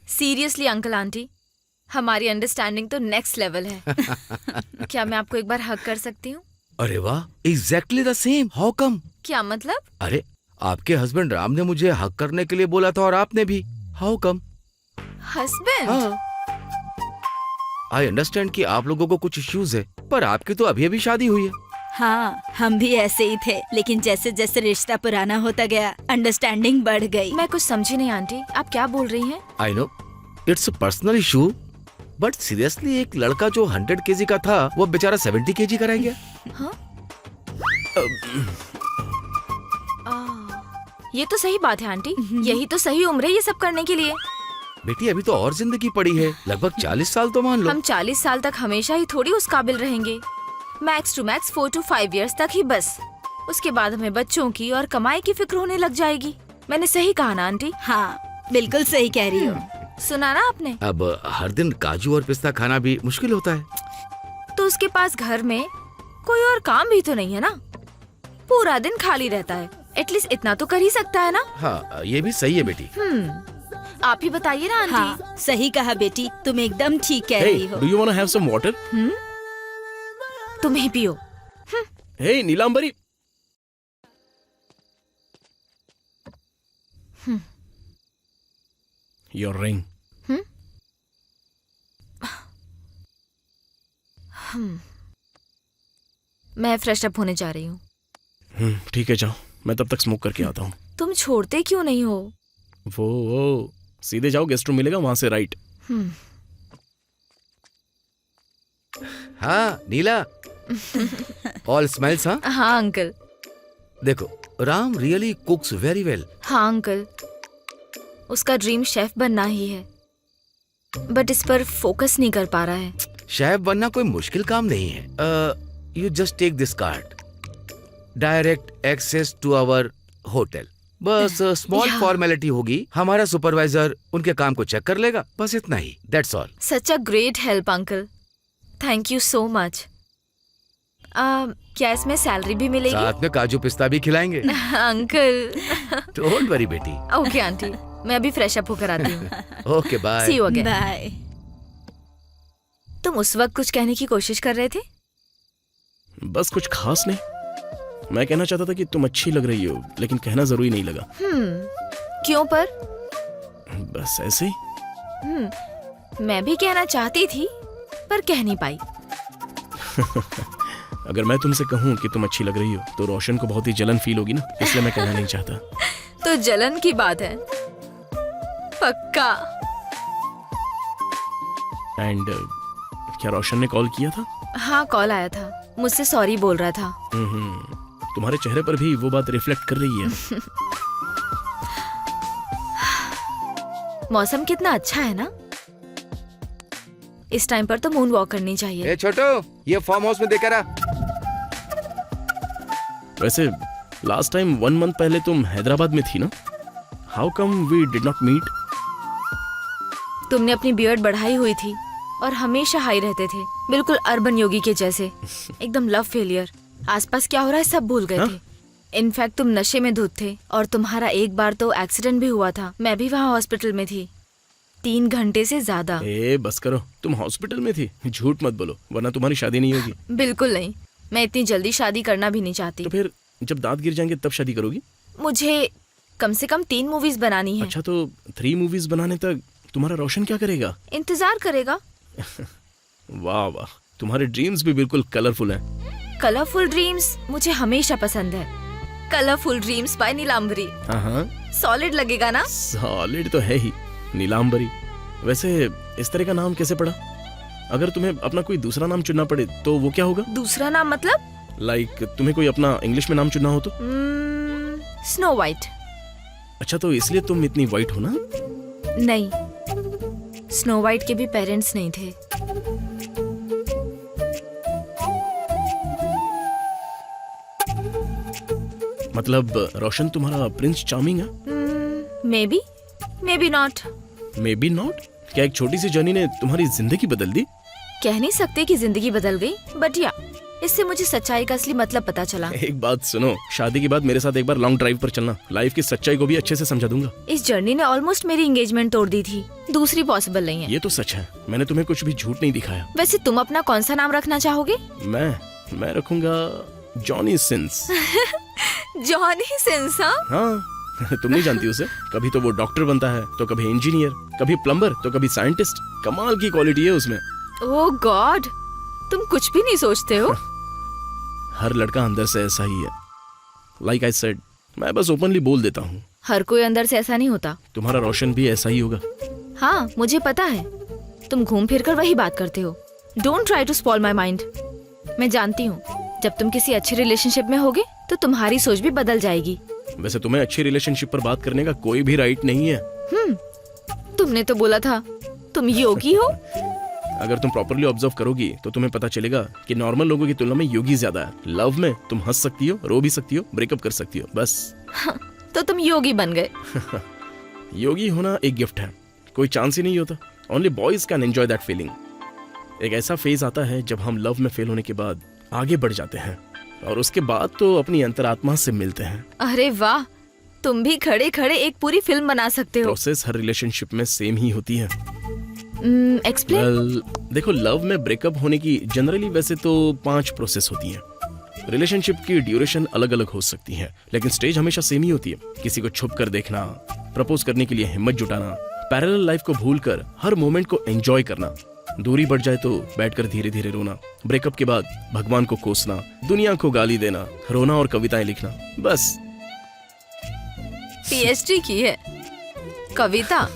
S1: Seriously uncle aunty, हमारी अंडरस्टैंडिंग तो नेक्स्ट लेवल है। क्या मैं आपको एक बार हग कर सकती हूँ?
S7: अरे वाह, exactly the same. How come?
S1: क्या मतलब?
S7: अरे, आपके हस्बैंड राम ने मुझे हक करने के लिए बोला था और आपने भी। How come?
S1: हस्बैंड?
S7: हाँ। आई अंडरस्टैंड कि आप लोगों को कुछ इश्यूज है, पर आपकी तो अभी अभी शादी हुई है।
S5: हाँ, हम भी ऐसे ही थे, लेकिन जैसे जैसे रिश्ता पुराना होता गया अंडरस्टैंडिंग बढ़ गई।
S1: मैं कुछ समझी नहीं आंटी, आप क्या बोल रही हैं?
S7: I know it's a personal issue, but seriously एक लड़का जो 100 केजी का था वो बेचारा 70 केजी का रह गया।
S1: हाँ? ये तो सही बात है आंटी, यही तो सही उम्र है ये सब करने के लिए।
S7: बेटी, अभी तो और जिंदगी पड़ी है, लगभग 40 साल तो मान लो।
S1: हम 40 साल तक हमेशा ही थोड़ी उस काबिल रहेंगे। Max to max 4 to 5 years तक ही बस। उसके बाद हमें बच्चों की और कमाई की फिक्र होने लग जाएगी। मैंने सही कहा ना आंटी?
S5: हाँ, बिल्कुल सही कह रही हो।
S1: सुना ना आपने?
S7: अब हर दिन काजू और पिस्ता खाना भी मुश्किल होता है।
S1: तो उसके पास घर में कोई और काम भी तो नहीं है ना, पूरा दिन खाली रहता है, एटलीस्ट इतना तो कर ही सकता है ना।
S7: हाँ, ये भी सही है बेटी।
S1: आप ही बताइए ना आंटी।
S5: हाँ, सही कहा बेटी, तुम एकदम ठीक कह रही हो।
S2: Do you want to have some water?
S1: तुम ही पियो।
S2: हे नीलांबरी। Your ring.
S1: मैं फ्रेश अप होने जा रही हूँ।
S2: ठीक है, जाओ, मैं तब तक स्मोक करके आता हूँ।
S1: तुम छोड़ते क्यों नहीं हो?
S2: वो सीधे जाओ, गेस्ट रूम मिलेगा वहां से राइट।
S7: हाँ नीला, ऑल स्माइल्स। हाँ
S1: हाँ अंकल।
S7: देखो, राम रियली कुक्स वेरी वेल।
S1: हाँ अंकल, उसका ड्रीम शेफ बनना ही है, बट इस पर फोकस नहीं कर पा रहा है।
S7: शेफ बनना कोई मुश्किल काम नहीं है। You just take this card, direct access to our hotel. बस स्मॉल फॉर्मेलिटी होगी, हमारा सुपरवाइजर उनके काम को चेक कर लेगा, बस इतना ही। That's all.
S1: Such a great help uncle, thank you so much. क्या इसमें सैलरी भी मिलेगी?
S7: साथ में काजू पिस्ता भी खिलाएंगे।
S1: अंकल।
S7: डोंट वरी बेटी।
S1: ओके आंटी, मैं अभी फ्रेश अप होकर आती हूँ।
S7: Okay bye.
S1: See you again.
S5: Bye.
S1: तुम उस वक्त कुछ कहने की कोशिश कर रहे थे?
S2: बस कुछ खास नहीं। मैं कहना चाहता था कि तुम अच्छी लग रही हो, लेकिन कहना जरूरी नहीं लगा।
S1: क्यों पर?
S2: बस ऐसे ही।
S1: मैं भी कहना चाहती थी पर कह नहीं पाई।
S2: अगर मैं तुमसे कहूँ कि तुम अच्छी लग रही हो तो रोशन को बहुत ही जलन फील होगी ना, इसलिए मैं कहना नहीं चाहता।
S1: तो जलन की बात है पक्का।
S2: एंड क्या रोशन ने कॉल किया था?
S1: हाँ कॉल आया था, मुझसे सॉरी बोल रहा था।
S2: तुम्हारे चेहरे पर भी वो बात रिफ्लेक्ट कर रही है।
S1: मौसम कितना अच्छा है ना, इस टाइम पर तो मून वॉक करनी चाहिए।
S7: ए छोटू, ये फार्म हाउस में देकर आ।
S2: वैसे लास्ट टाइम 1 मंथ पहले तुम हैदराबाद में थी ना? How come we did not meet?
S1: तुमने अपनी बियर्ड बढ़ाई हुई थी और हमेशा हाई रहते थे, बिल्कुल अर्बन योगी के जैसे। एकदम लव फेलियर, आसपास क्या हो रहा है सब भूल गए
S2: हाँ?
S1: थे। इनफैक्ट तुम नशे में धुत थे और तुम्हारा एक बार तो एक्सीडेंट भी हुआ था। मैं भी वहाँ हॉस्पिटल में थी 3 घंटे से ज्यादा।
S2: ए बस करो, तुम हॉस्पिटल में थी? झूठ मत बोलो वरना तुम्हारी शादी नहीं होगी।
S1: बिल्कुल नहीं, मैं इतनी जल्दी शादी करना भी नहीं चाहती।
S2: तो फिर जब दांत गिर जाएंगे तब शादी करोगी?
S1: मुझे कम से कम 3 मूवीज बनानी है।
S2: अच्छा तो 3 मूवीज बनाने तक तुम्हारा रोशन क्या करेगा?
S1: इंतजार करेगा।
S2: वाह वाह, तुम्हारे ड्रीम्स भी बिल्कुल कलरफुल हैं।
S1: कलरफुल ड्रीम्स मुझे हमेशा पसंद है। Colourful dreams by Neelambari.
S2: हाँ,
S1: सॉलिड लगेगा ना?
S2: सॉलिड तो है ही, नीलांबरी। वैसे इस तरह का नाम कैसे पड़ा? अगर तुम्हें अपना कोई दूसरा नाम चुनना पड़े तो वो क्या होगा?
S1: दूसरा नाम मतलब?
S2: लाइक तुम्हें कोई अपना इंग्लिश में नाम चुनना हो तो?
S1: Snow white.
S2: अच्छा तो इसलिए तुम इतनी वाइट हो ना?
S1: नहीं, स्नो वाइट के भी पेरेंट्स नहीं थे।
S2: मतलब रोशन तुम्हारा प्रिंस चार्मिंग है?
S1: May be not.
S2: May be not? क्या एक छोटी सी जर्नी ने तुम्हारी जिंदगी बदल दी?
S1: कह नहीं सकते कि जिंदगी बदल गई, बट या इससे मुझे सच्चाई का असली मतलब पता चला।
S2: एक बात सुनो, शादी के बाद मेरे साथ एक बार लॉन्ग ड्राइव पर चलना, लाइफ की सच्चाई को भी अच्छे से समझा दूंगा।
S1: इस जर्नी ने ऑलमोस्ट मेरी एंगेजमेंट तोड़ दी थी, दूसरी पॉसिबल नहीं है।
S2: ये तो सच है, मैंने तुम्हें कुछ भी झूठ नहीं दिखाया।
S1: वैसे तुम अपना कौन सा नाम रखना चाहोगे?
S2: मैं रखूंगा जॉनी सिंस।
S1: Johnny Sins?
S2: हाँ तुम नहीं जानती उसे, कभी तो वो डॉक्टर बनता है तो कभी इंजीनियर, कभी प्लम्बर तो कभी साइंटिस्ट। कमाल की क्वालिटी है उसमें।
S1: ओह गॉड, तुम कुछ भी नहीं सोचते हो।
S2: हर लड़का अंदर से ऐसा ही है। लाइक आई सेड, मैं बस ओपनली बोल देता हूँ।
S1: हर कोई अंदर से ऐसा नहीं होता।
S2: तुम्हारा रोशन भी ऐसा ही होगा।
S1: हाँ मुझे पता है, तुम घूम फिर कर वही बात करते हो। Don't try to spoil my mind. मैं जानती हूँ जब तुम किसी अच्छे रिलेशनशिप में होगे तो तुम्हारी सोच भी बदल जाएगी।
S2: वैसे तुम्हें अच्छी रिलेशनशिप पर बात करने का कोई भी राइट नहीं है।
S1: तुमने तो बोला था तुम योगी हो।
S2: अगर तुम प्रॉपरली ऑब्जर्व करोगी तो तुम्हें पता चलेगा कि नॉर्मल लोगों की तुलना में योगी ज्यादा है। लव में तुम हंस सकती हो, रो भी सकती हो, ब्रेकअप कर सकती हो, बस।
S1: तो तुम योगी बन गए।
S2: योगी होना एक गिफ्ट है, कोई चांस ही नहीं होता। Only boys can enjoy that feeling. एक ऐसा फेज आता है जब हम लव में फेल होने के बाद आगे बढ़ जाते हैं और उसके बाद तो अपनी अंतरात्मा से मिलते हैं।
S1: अरे वाह, तुम भी खड़े खड़े एक पूरी फिल्म बना सकते हो।
S2: प्रोसेस हर रिलेशनशिप में सेम ही होती है।
S1: एक्सप्लेन।
S2: Well, देखो लव में ब्रेकअप होने की जनरली वैसे तो 5 प्रोसेस होती हैं। रिलेशनशिप की ड्यूरेशन अलग अलग हो सकती है, लेकिन स्टेज हमेशा सेम ही होती है। किसी को छुप कर देखना, प्रपोज करने के लिए हिम्मत जुटाना, पैरेलल लाइफ को भूलकर हर मोमेंट को एंजॉय करना, दूरी बढ़ जाए तो बैठकर धीरे धीरे रोना, ब्रेकअप के बाद भगवान को कोसना, दुनिया को गाली देना, रोना और कविताएं लिखना, बस।
S1: पीएचडी की है कविता,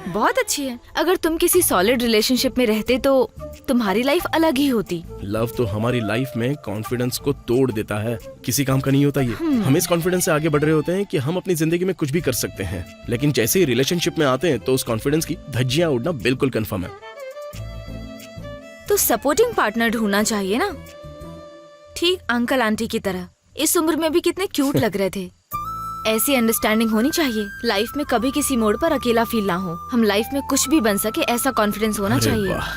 S1: बहुत अच्छी है। अगर तुम किसी सॉलिड रिलेशनशिप में रहते तो तुम्हारी लाइफ अलग ही होती।
S2: लव तो हमारी लाइफ में कॉन्फिडेंस को तोड़ देता है, किसी काम का नहीं होता ये। हम इस कॉन्फिडेंस से आगे बढ़ रहे होते हैं कि हम अपनी जिंदगी में कुछ भी कर सकते हैं, लेकिन जैसे ही रिलेशनशिप में आते हैं तो उस कॉन्फिडेंस की धज्जियां उड़ना बिल्कुल कंफर्म है।
S1: तो सपोर्टिंग पार्टनर ढूंढना चाहिए ना, ठीक अंकल आंटी की तरह। इस उम्र में भी कितने क्यूट लग रहे थे। ऐसी अंडरस्टैंडिंग होनी चाहिए, लाइफ में कभी किसी मोड़ पर अकेला फील ना हो। हम लाइफ में कुछ भी बन सके ऐसा कॉन्फिडेंस होना
S2: अरे
S1: चाहिए।
S2: वाह,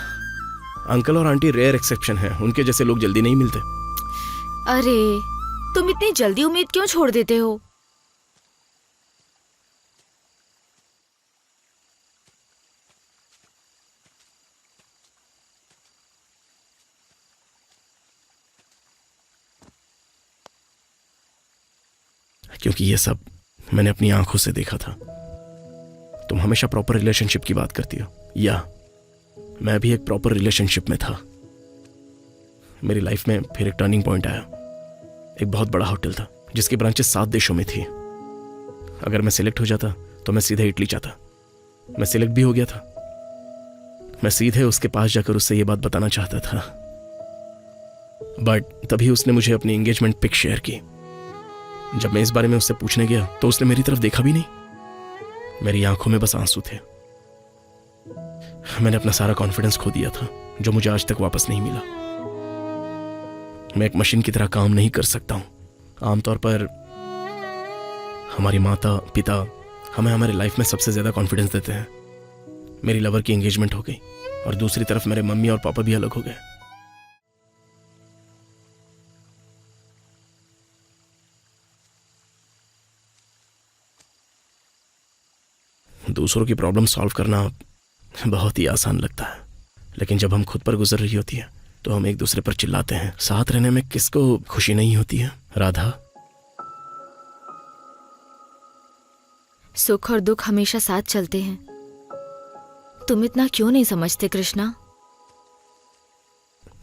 S2: अंकल और आंटी रेयर एक्सेप्शन है, उनके जैसे लोग जल्दी नहीं मिलते।
S1: अरे तुम इतनी जल्दी उम्मीद क्यों छोड़ देते हो?
S2: क्योंकि ये सब मैंने अपनी आंखों से देखा था। तुम हमेशा प्रॉपर रिलेशनशिप की बात करती हो, या मैं भी एक प्रॉपर रिलेशनशिप में था। मेरी लाइफ में फिर एक टर्निंग पॉइंट आया। एक बहुत बड़ा होटल था जिसकी ब्रांचेस 7 देशों में थी। अगर मैं सिलेक्ट हो जाता तो मैं सीधे इटली जाता। मैं सिलेक्ट भी हो गया था। मैं सीधे उसके पास जाकर उससे ये बात बताना चाहता था, बट तभी उसने मुझे अपनी एंगेजमेंट पिक शेयर की। जब मैं इस बारे में उससे पूछने गया तो उसने मेरी तरफ देखा भी नहीं। मेरी आंखों में बस आंसू थे। मैंने अपना सारा कॉन्फिडेंस खो दिया था, जो मुझे आज तक वापस नहीं मिला। मैं एक मशीन की तरह काम नहीं कर सकता हूं। आमतौर पर हमारी माता पिता हमें हमारे लाइफ में सबसे ज्यादा कॉन्फिडेंस देते हैं। मेरी लवर की एंगेजमेंट हो गई और दूसरी तरफ मेरे मम्मी और पापा भी अलग हो गए। दूसरों की प्रॉब्लम सॉल्व करना बहुत ही आसान लगता है, लेकिन जब हम खुद पर गुजर रही होती है तो हम एक दूसरे पर चिल्लाते हैं। साथ रहने में किसको खुशी नहीं होती है राधा?
S1: सुख और दुख हमेशा साथ चलते हैं। तुम इतना क्यों नहीं समझते कृष्णा?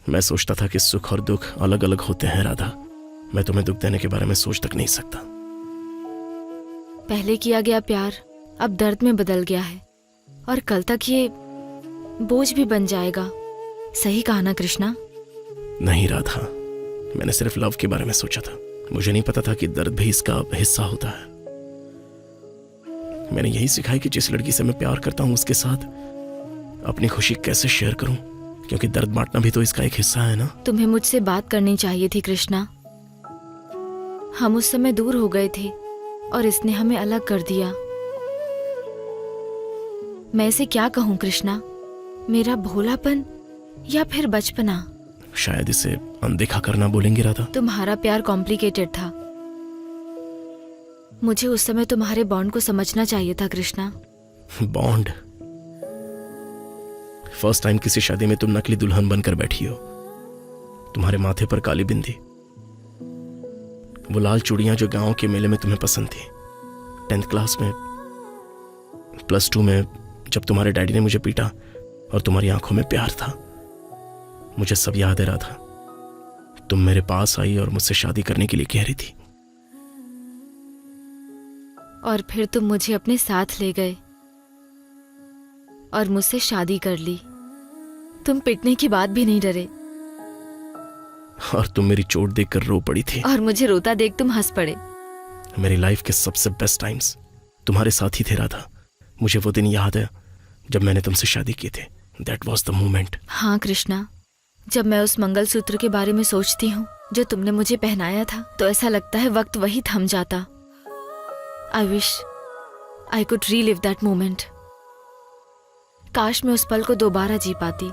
S2: मैं सोचता था कि सुख और दुख अलग अलग होते हैं राधा। मैं तुम्हें दुख देने के बारे में सोच तक नहीं सकता।
S1: पहले किया गया प्यार अब दर्द में बदल गया है, और कल तक ये बोझ भी बन जाएगा। सही कहा ना कृष्णा?
S2: नहीं राधा, मैंने सिर्फ लव के बारे में सोचा था। मुझे नहीं पता था कि दर्द भी इसका हिस्सा होता है। मैंने यही सीखा है कि जिस लड़की से मैं प्यार करता हूं उसके साथ अपनी खुशी कैसे शेयर करूं, क्योंकि दर्द बांटना भी तो इसका एक हिस्सा है ना।
S1: तुम्हें मुझसे बात करनी चाहिए थी कृष्णा। हम उस समय दूर हो गए थे और इसने हमें अलग कर दिया। मैं इसे क्या कहूं कृष्णा? मेरा भोलापन या फिर बचपना?
S2: शायद इसे अनदेखा करना बोलेंगे राधा।
S1: तुम्हारा प्यार कॉम्प्लिकेटेड था। मुझे उस समय तुम्हारे बॉन्ड को समझना चाहिए था कृष्णा।
S2: बॉन्ड? फर्स्ट टाइम किसी शादी में तुम नकली दुल्हन बनकर बैठी हो। तुम्हारे माथे पर काली बिंदी, वो लाल चूड़ियां जो गांव के मेले में तुम्हें पसंद थी। 10th क्लास में, +2 में, जब तुम्हारे डैडी ने मुझे पीटा और तुम्हारी आंखों में प्यार था। मुझे सब याद है राधा। तुम मेरे पास आई और मुझसे शादी करने के लिए कह रही थी।
S1: और फिर तुम मुझे अपने साथ ले गए और मुझसे शादी कर ली। तुम पिटने की बात भी नहीं डरे,
S2: और तुम मेरी चोट देखकर रो पड़ी थी।
S1: और मुझे रोता देख तुम हंस पड़े।
S2: मेरी लाइफ के सबसे बेस्ट टाइम्स तुम्हारे साथ ही थे राधा। मुझे वो दिन याद है जब मैंने तुमसे शादी की थी। That was the moment.
S1: हाँ कृष्णा, जब मैं उस मंगलसूत्र के बारे में सोचती हूँ जो तुमने मुझे पहनाया था, तो ऐसा लगता है वक्त वही थम जाता। I wish I could relive that moment. काश मैं उस पल को दोबारा जी पाती।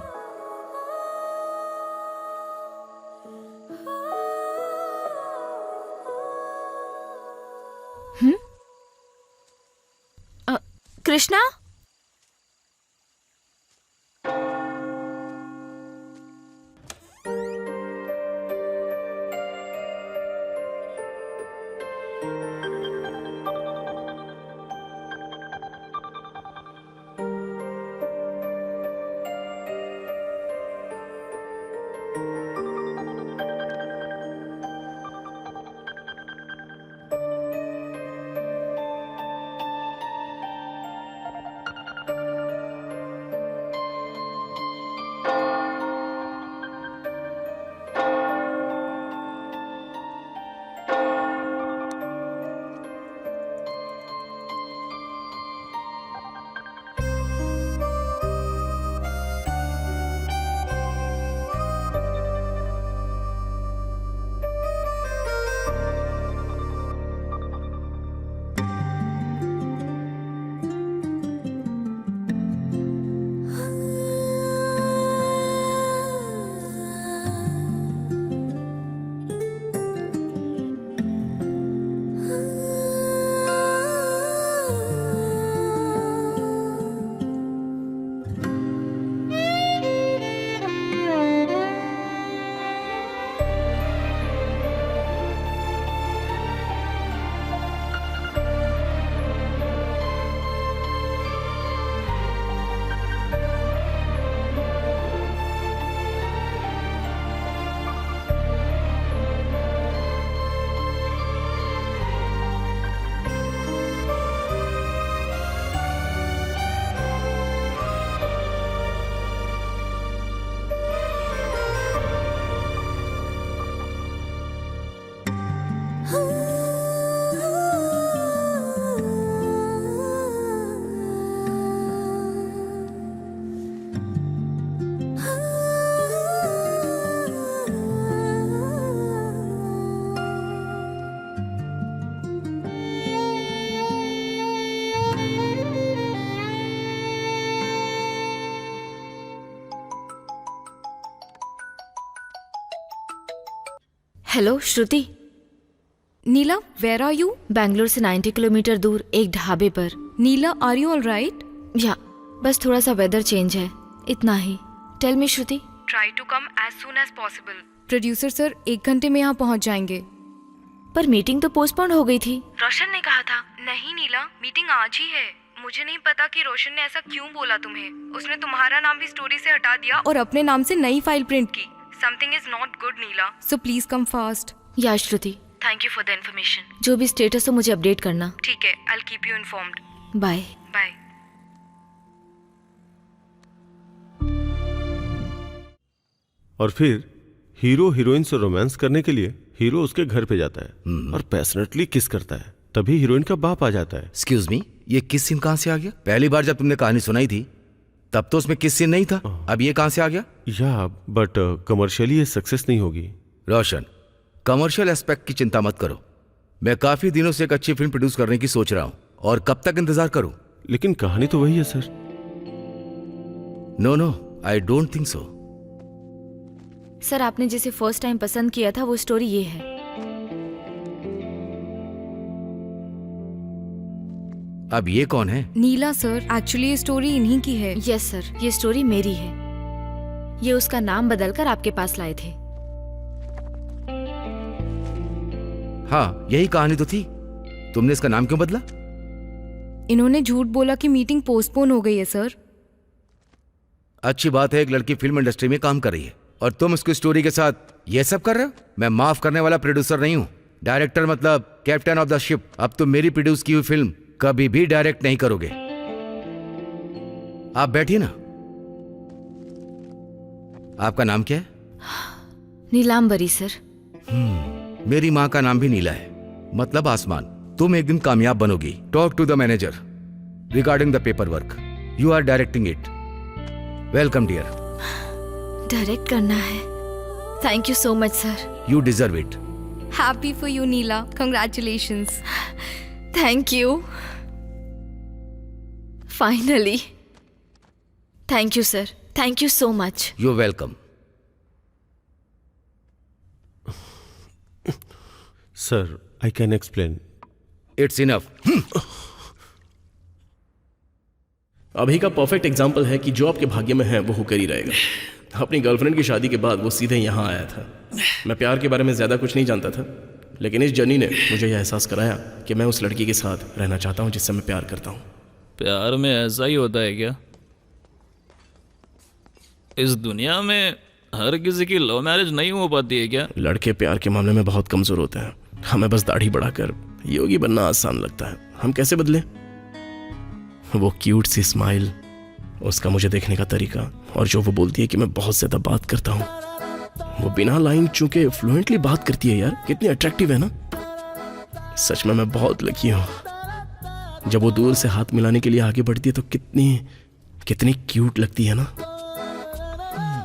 S1: Krishna? Hello Shruti,
S8: Neela, where are you?
S1: Bangalore से 90 किलोमीटर दूर एक ढाबे पर।
S8: Neela, are you all right?
S1: या बस थोड़ा सा वेदर चेंज है, इतना ही। Tell me Shruti.
S8: Try to come as soon as possible. Producer sir 1 घंटे में यहाँ पहुँच जाएंगे।
S1: पर मीटिंग तो पोस्टपोन हो गई थी।
S8: रोशन ने कहा था। नहीं नीला, मीटिंग आज ही है। मुझे नहीं पता कि रोशन ने ऐसा क्यों बोला तुम्हें। उसने तुम्हारा नाम भी स्टोरी से हटा दिया और अपने नाम से नई फाइल प्रिंट की। Something is not good Neela, so please come fast.
S1: या Shruti,
S8: thank you for the information.
S1: जो भी स्टेटस हो मुझे अपडेट करना।
S8: ठीक है, I will keep you informed.
S1: Bye.
S8: Bye.
S3: और फिर हीरो हीरोइन से रोमांस करने के लिए हीरो उसके घर पे जाता है और पैशनेटली किस करता है। तभी हीरोइन का बाप आ जाता है।
S7: एक्सक्यूज मी, ये किस सीन कहाँ से आ गया? पहली बार जब तुमने कहानी सुनाई थी तब तो उसमें किस सीन नहीं था, अब ये कहाँ से आ गया?
S3: या बट कमर्शियली ये सक्सेस नहीं होगी।
S7: रोशन, कमर्शियल एस्पेक्ट की चिंता मत करो। मैं काफी दिनों से एक अच्छी फिल्म प्रोड्यूस करने की सोच रहा हूँ, और कब तक इंतजार करूँ?
S3: लेकिन कहानी तो वही है sir.
S7: No no, I don't think so.
S1: Sir, आपने जिसे फर्स्ट टाइम पसंद किया था वो स्टोरी ये है।
S7: अब ये कौन है?
S8: नीला सर, एक्चुअली ये स्टोरी इन्हीं की है।
S1: यस सर, ये स्टोरी मेरी है। ये उसका नाम बदलकर आपके पास लाए थे।
S7: हाँ, यही कहानी तो थी। तुमने इसका नाम क्यों बदला?
S8: इन्होंने झूठ बोला कि मीटिंग पोस्टपोन हो गई है सर।
S7: अच्छी बात है, एक लड़की फिल्म इंडस्ट्री में काम कर रही है और तुम उसकी स्टोरी के साथ ये सब कर रहे हो। मैं माफ करने वाला प्रोड्यूसर नहीं हूं, डायरेक्टर मतलब कैप्टन ऑफ द शिप। अब तुम मेरी प्रोड्यूस की हुई फिल्म कभी भी डायरेक्ट नहीं करोगे। आप बैठिए ना। आपका नाम क्या है?
S1: नीलांबरी सर।
S7: मेरी माँ का नाम भी नीला है, मतलब आसमान। तुम एक दिन कामयाब बनोगी। Talk to the manager regarding the paper work. You are directing it. Welcome dear.
S1: Direct करना है। Thank you so much sir.
S7: You deserve it.
S8: Happy for you Neela, congratulations.
S1: Thank you. Finally. Thank you sir, thank you so much.
S7: You welcome.
S3: Sir, I can explain.
S7: It's enough.
S2: अभी का perfect example है कि जो आपके भाग्य में है वो होकर ही रहेगा। अपनी गर्लफ्रेंड की शादी के बाद वो सीधे यहाँ आया था। मैं प्यार के बारे में ज़्यादा कुछ नहीं जानता था, लेकिन इस जर्नी ने मुझे यह एहसास कराया कि मैं उस लड़की के साथ रहना चाहता हूँ जिससे मैं प्यार करता हूँ।
S4: प्यार में ऐसा ही होता है क्या? इस दुनिया में हर किसी की लव मैरिज नहीं हो पाती है क्या?
S2: लड़के प्यार के मामले में बहुत कमज़ोर होते हैं। हमें बस दाढ़ी बढ़ाकर योगी बनना आसान लगता है। हम कैसे बदले? वो क्यूट सी स्माइल, उसका मुझे देखने का तरीका, और जो वो बोलती है कि मैं बहुत ज़्यादा बात करता हूँ। वो बिना लाइन चूके फ्लुएंटली बात करती है यार, कितनी अट्रैक्टिव है ना। सच में मैं बहुत लकी हूँ। जब वो दूर से हाथ मिलाने के लिए आगे बढ़ती है तो कितनी कितनी क्यूट लगती है ना।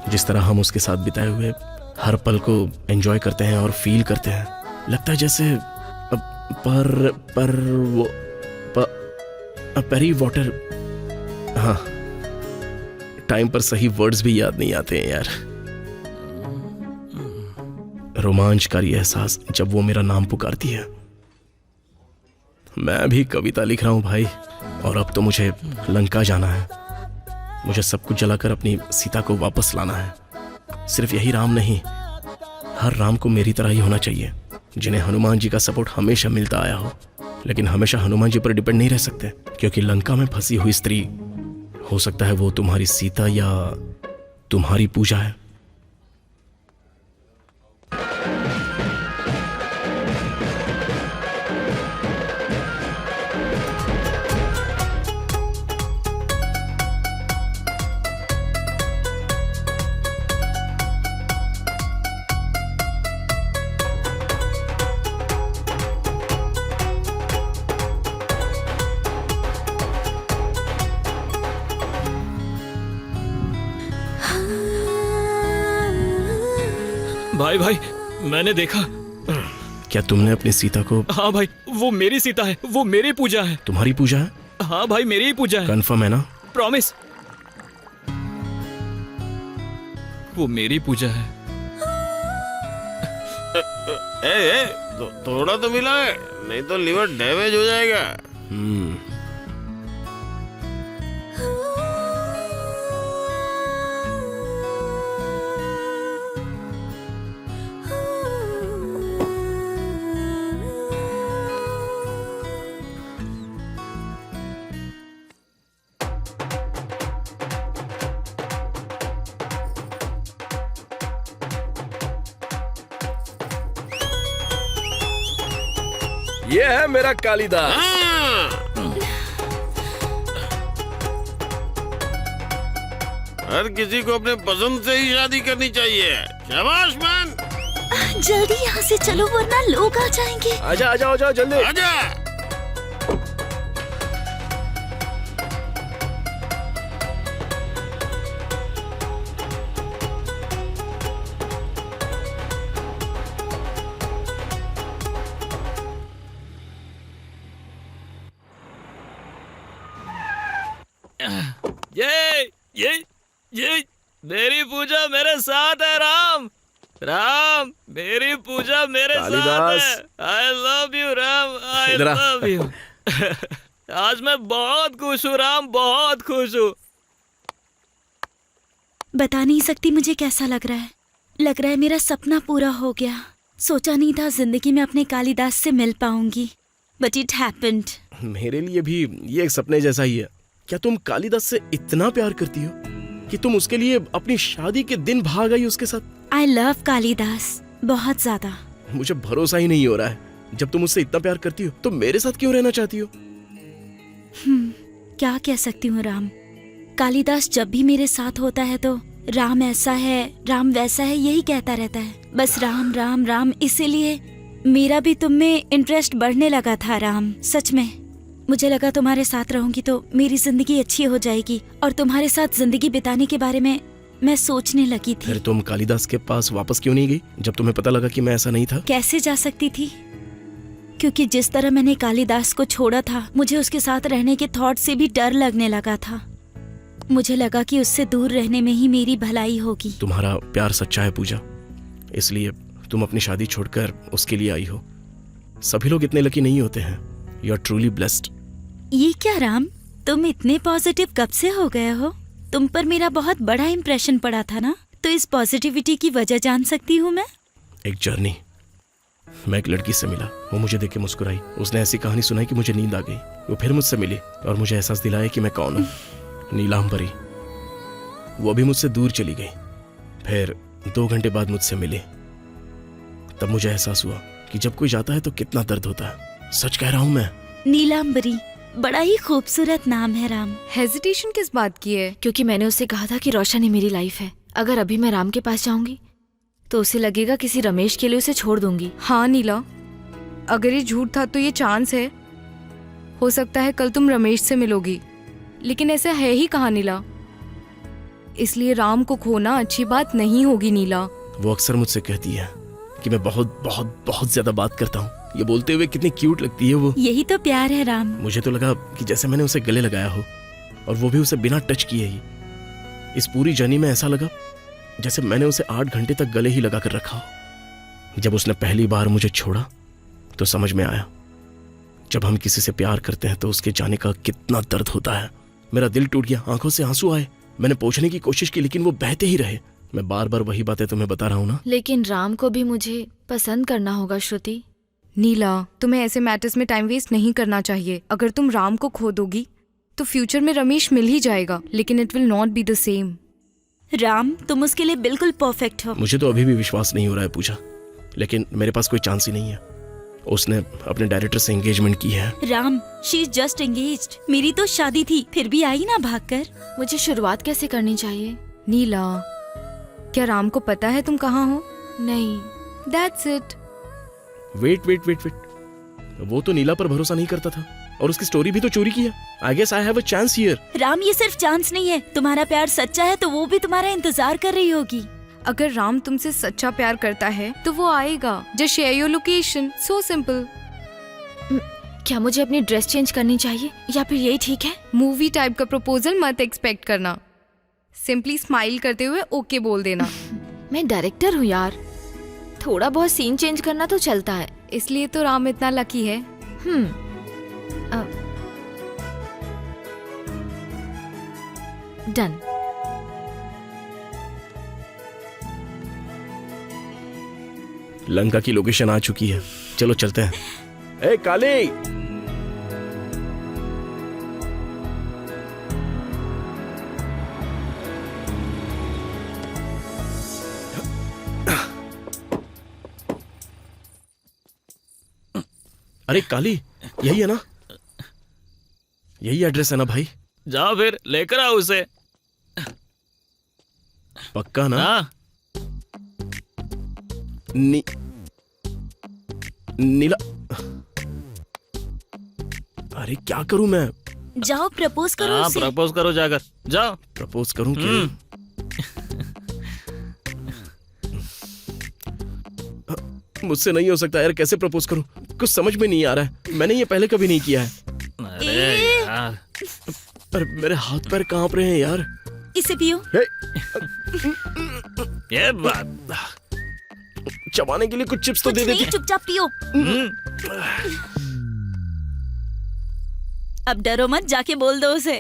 S2: जिस तरह हम उसके साथ बिताए हुए हर पल को एंजॉय करते हैं और फील करते हैं, लगता है जैसे पेरी वाटर। हाँ, टाइम पर सही वर्ड्स भी याद नहीं आते हैं यार। रोमांचकारी एहसास जब वो मेरा नाम पुकारती है। मैं भी कविता लिख रहा हूं भाई, और अब तो मुझे लंका जाना है। मुझे सब कुछ जलाकर अपनी सीता को वापस लाना है। सिर्फ यही राम नहीं, हर राम को मेरी तरह ही होना चाहिए, जिन्हें हनुमान जी का सपोर्ट हमेशा मिलता आया हो। लेकिन हमेशा हनुमान जी पर डिपेंड नहीं रह सकते, क्योंकि लंका में फंसी हुई स्त्री, हो सकता है वो तुम्हारी सीता या तुम्हारी पूजा है।
S4: भाई भाई, मैंने देखा।
S2: क्या तुमने अपनी सीता को?
S4: हाँ भाई, वो मेरी सीता है, वो मेरी पूजा है।
S2: तुम्हारी पूजा है?
S4: हाँ भाई, मेरी ही पूजा है।
S2: कंफर्म है ना?
S4: प्रॉमिस। वो मेरी पूजा है।
S3: ए, थोड़ा तो मिला है, नहीं तो लिवर डैमेज हो जाएगा।
S2: ये है मेरा कालिदास।
S3: हर किसी को अपने पसंद से ही शादी करनी चाहिए। शाबाश मैन।
S5: जल्दी यहाँ से चलो वरना लोग आ जाएंगे।
S2: आजा आजा आजा जल्दी।
S3: आजा।
S4: ये मेरी पूजा मेरे साथ है राम। राम मेरी पूजा मेरे साथ
S2: कालिदास।
S4: है। आई लव यू राम, आई
S2: इधर आ।
S4: Love you. आज मैं बहुत खुश हूँ राम, बहुत खुश हूँ।
S5: बता नहीं सकती मुझे कैसा लग रहा है। लग रहा है मेरा सपना पूरा हो गया। सोचा नहीं था जिंदगी में अपने कालिदास से मिल पाऊंगी, बट इट हैपेंड।
S2: मेरे लिए भी ये एक सपने जैसा ही है। क्या तुम कालिदास से इतना प्यार करती हो कि तुम उसके लिए अपनी शादी के दिन भाग आई उसके साथ?
S5: आई लव कालिदास बहुत ज्यादा।
S2: मुझे भरोसा ही नहीं हो रहा है। जब तुम उससे इतना प्यार करती हो तो मेरे साथ क्यों रहना चाहती हो?
S5: क्या कह सकती हूँ राम। कालिदास जब भी मेरे साथ होता है तो राम ऐसा है, राम वैसा है, यही कहता रहता है। बस राम राम राम। इसीलिए मेरा भी तुम में इंटरेस्ट बढ़ने लगा था राम। सच में मुझे लगा तुम्हारे साथ रहूंगी तो मेरी जिंदगी अच्छी हो जाएगी, और तुम्हारे साथ जिंदगी बिताने के बारे में मैं सोचने लगी थी।
S2: फिर तुम कालिदास के पास वापस क्यों नहीं गई जब तुम्हें पता लगा कि मैं ऐसा नहीं था?
S5: कैसे जा सकती थी, क्योंकि जिस तरह मैंने कालिदास को छोड़ा था मुझे उसके साथ रहने के थॉट से भी डर लगने लगा था। मुझे लगा कि उससे दूर रहने में ही मेरी भलाई होगी।
S2: तुम्हारा प्यार सच्चा है पूजा, इसलिए तुम अपनी शादी छोड़कर उसके लिए आई हो। सभी लोग इतने लकी नहीं होते हैं। You are truly blessed.
S5: ये क्या राम, तुम इतने पॉजिटिव कब से हो गए हो? तुम पर मेरा बहुत बड़ा इम्प्रेशन पड़ा था ना, तो इस पॉजिटिविटी की वजह जान सकती हूँ मैं?
S2: एक जर्नी। मैं एक लड़की से मिला, वो मुझे देख के मुस्कुराई। उसने ऐसी कहानी सुनाई कि मुझे नींद आ गई। वो फिर मुझसे मिली और मुझे एहसास दिलाया कि मैं कौन हूँ। नीलांबरी। वो भी मुझसे दूर चली गई। फिर 2 घंटे बाद मुझसे मिली। तब मुझे एहसास हुआ कि जब कोई जाता है तो कितना दर्द होता है। सच कह रहा हूँ मैं।
S5: नीलांबरी बड़ा ही खूबसूरत नाम है राम।
S8: हेजिटेशन किस बात की है?
S1: क्योंकि मैंने उससे कहा था कि रोशन ही मेरी लाइफ है। अगर अभी मैं राम के पास जाऊंगी तो उसे लगेगा किसी रमेश के लिए उसे छोड़ दूंगी।
S8: हाँ नीला, अगर ये झूठ था तो ये चांस है, हो सकता है कल तुम रमेश से मिलोगी, लेकिन ऐसा है ही कहाँ नीला। इसलिए राम को खोना अच्छी बात नहीं होगी नीला।
S2: वो अक्सर मुझसे कहती है कि मैं बहुत बहुत बहुत ज्यादा बात करता हूँ। ये बोलते हुए कितनी क्यूट लगती है वो।
S5: यही तो प्यार है राम।
S2: मुझे तो लगा कि जैसे मैंने उसे गले लगाया हो, और वो भी उसे बिना टच किए ही। इस पूरी जर्नी में ऐसा लगा जैसे मैंने उसे 8 घंटे तक गले ही लगा कर रखा हो। जब उसने पहली बार मुझे छोड़ा तो समझ में आया, जब हम किसी से प्यार करते हैं तो उसके जाने का कितना दर्द होता है। मेरा दिल टूट गया, आंखों से आंसू आए। मैंने पूछने की कोशिश की लेकिन वो बहते ही रहे। मैं बार बार वही बातें तुम्हें बता रहा हूँ ना।
S1: लेकिन राम को भी मुझे पसंद करना होगा श्रुति।
S8: नीला, तुम्हें ऐसे मैटर्स में टाइम वेस्ट नहीं करना चाहिए। अगर तुम राम को खो दोगी तो फ्यूचर में रमेश मिल ही जाएगा, लेकिन it will not be the same.
S5: Ram तुम उसके लिए बिल्कुल परफेक्ट हो।
S2: मुझे तो अभी भी विश्वास नहीं हो रहा है पूजा, लेकिन मेरे पास कोई चांस ही नहीं है। उसने अपने डायरेक्टर से एंगेजमेंट की है।
S5: Ram she is just engaged. मेरी तो शादी थी, फिर भी आई ना भागकर।
S1: मुझे शुरुआत कैसे करनी चाहिए?
S8: नीला, क्या राम को पता है तुम कहाँ हो?
S1: नहीं।
S8: That's it.
S2: Wait wait wait wait, वो तो नीला पर भरोसा नहीं करता था और उसकी स्टोरी भी तो चोरी किया। I guess I have a chance here.
S5: Ram ये सिर्फ चांस नहीं है, तुम्हारा प्यार सच्चा है तो वो भी तुम्हारा इंतजार कर रही होगी।
S8: अगर राम तुमसे सच्चा प्यार करता है तो वो आएगा। Just share your location, so simple.
S1: क्या मुझे अपनी ड्रेस चेंज करनी चाहिए या फिर यही ठीक है?
S8: मूवी टाइप का प्रपोजल मत एक्सपेक्ट करना। सिंपली स्माइल करते हुए ओके बोल देना।
S1: मैं डायरेक्टर हूँ यार, थोड़ा बहुत सीन चेंज करना तो चलता है, इसलिए तो राम इतना लकी है। डन।
S2: लंका की लोकेशन आ चुकी है, चलो चलते हैं। ए काली, अरे काली, यही है ना? यही एड्रेस है ना भाई?
S4: जाओ फिर लेकर आओ उसे।
S2: पक्का ना?
S4: हाँ
S2: नीला, अरे क्या करूं मैं?
S5: जाओ प्रपोज करो
S4: हाँ
S5: उसे।
S4: प्रपोज करो जाकर, जाओ।
S2: प्रपोज करूं क्या? मुझसे नहीं हो सकता यार, कैसे प्रपोज करूं? कुछ समझ में नहीं आ रहा है, मैंने ये पहले कभी नहीं किया है।
S4: अरे यार,
S2: अरे मेरे हाथ पैर कांप रहे हैं यार।
S5: इसे पियो।
S2: हे,
S4: ये बात।
S2: चबाने के लिए कुछ चिप्स तो
S5: कुछ
S2: दे
S5: नहीं,
S2: देती।
S5: चुपचाप पियो। अब डरो मत, जाके बोल दो उसे।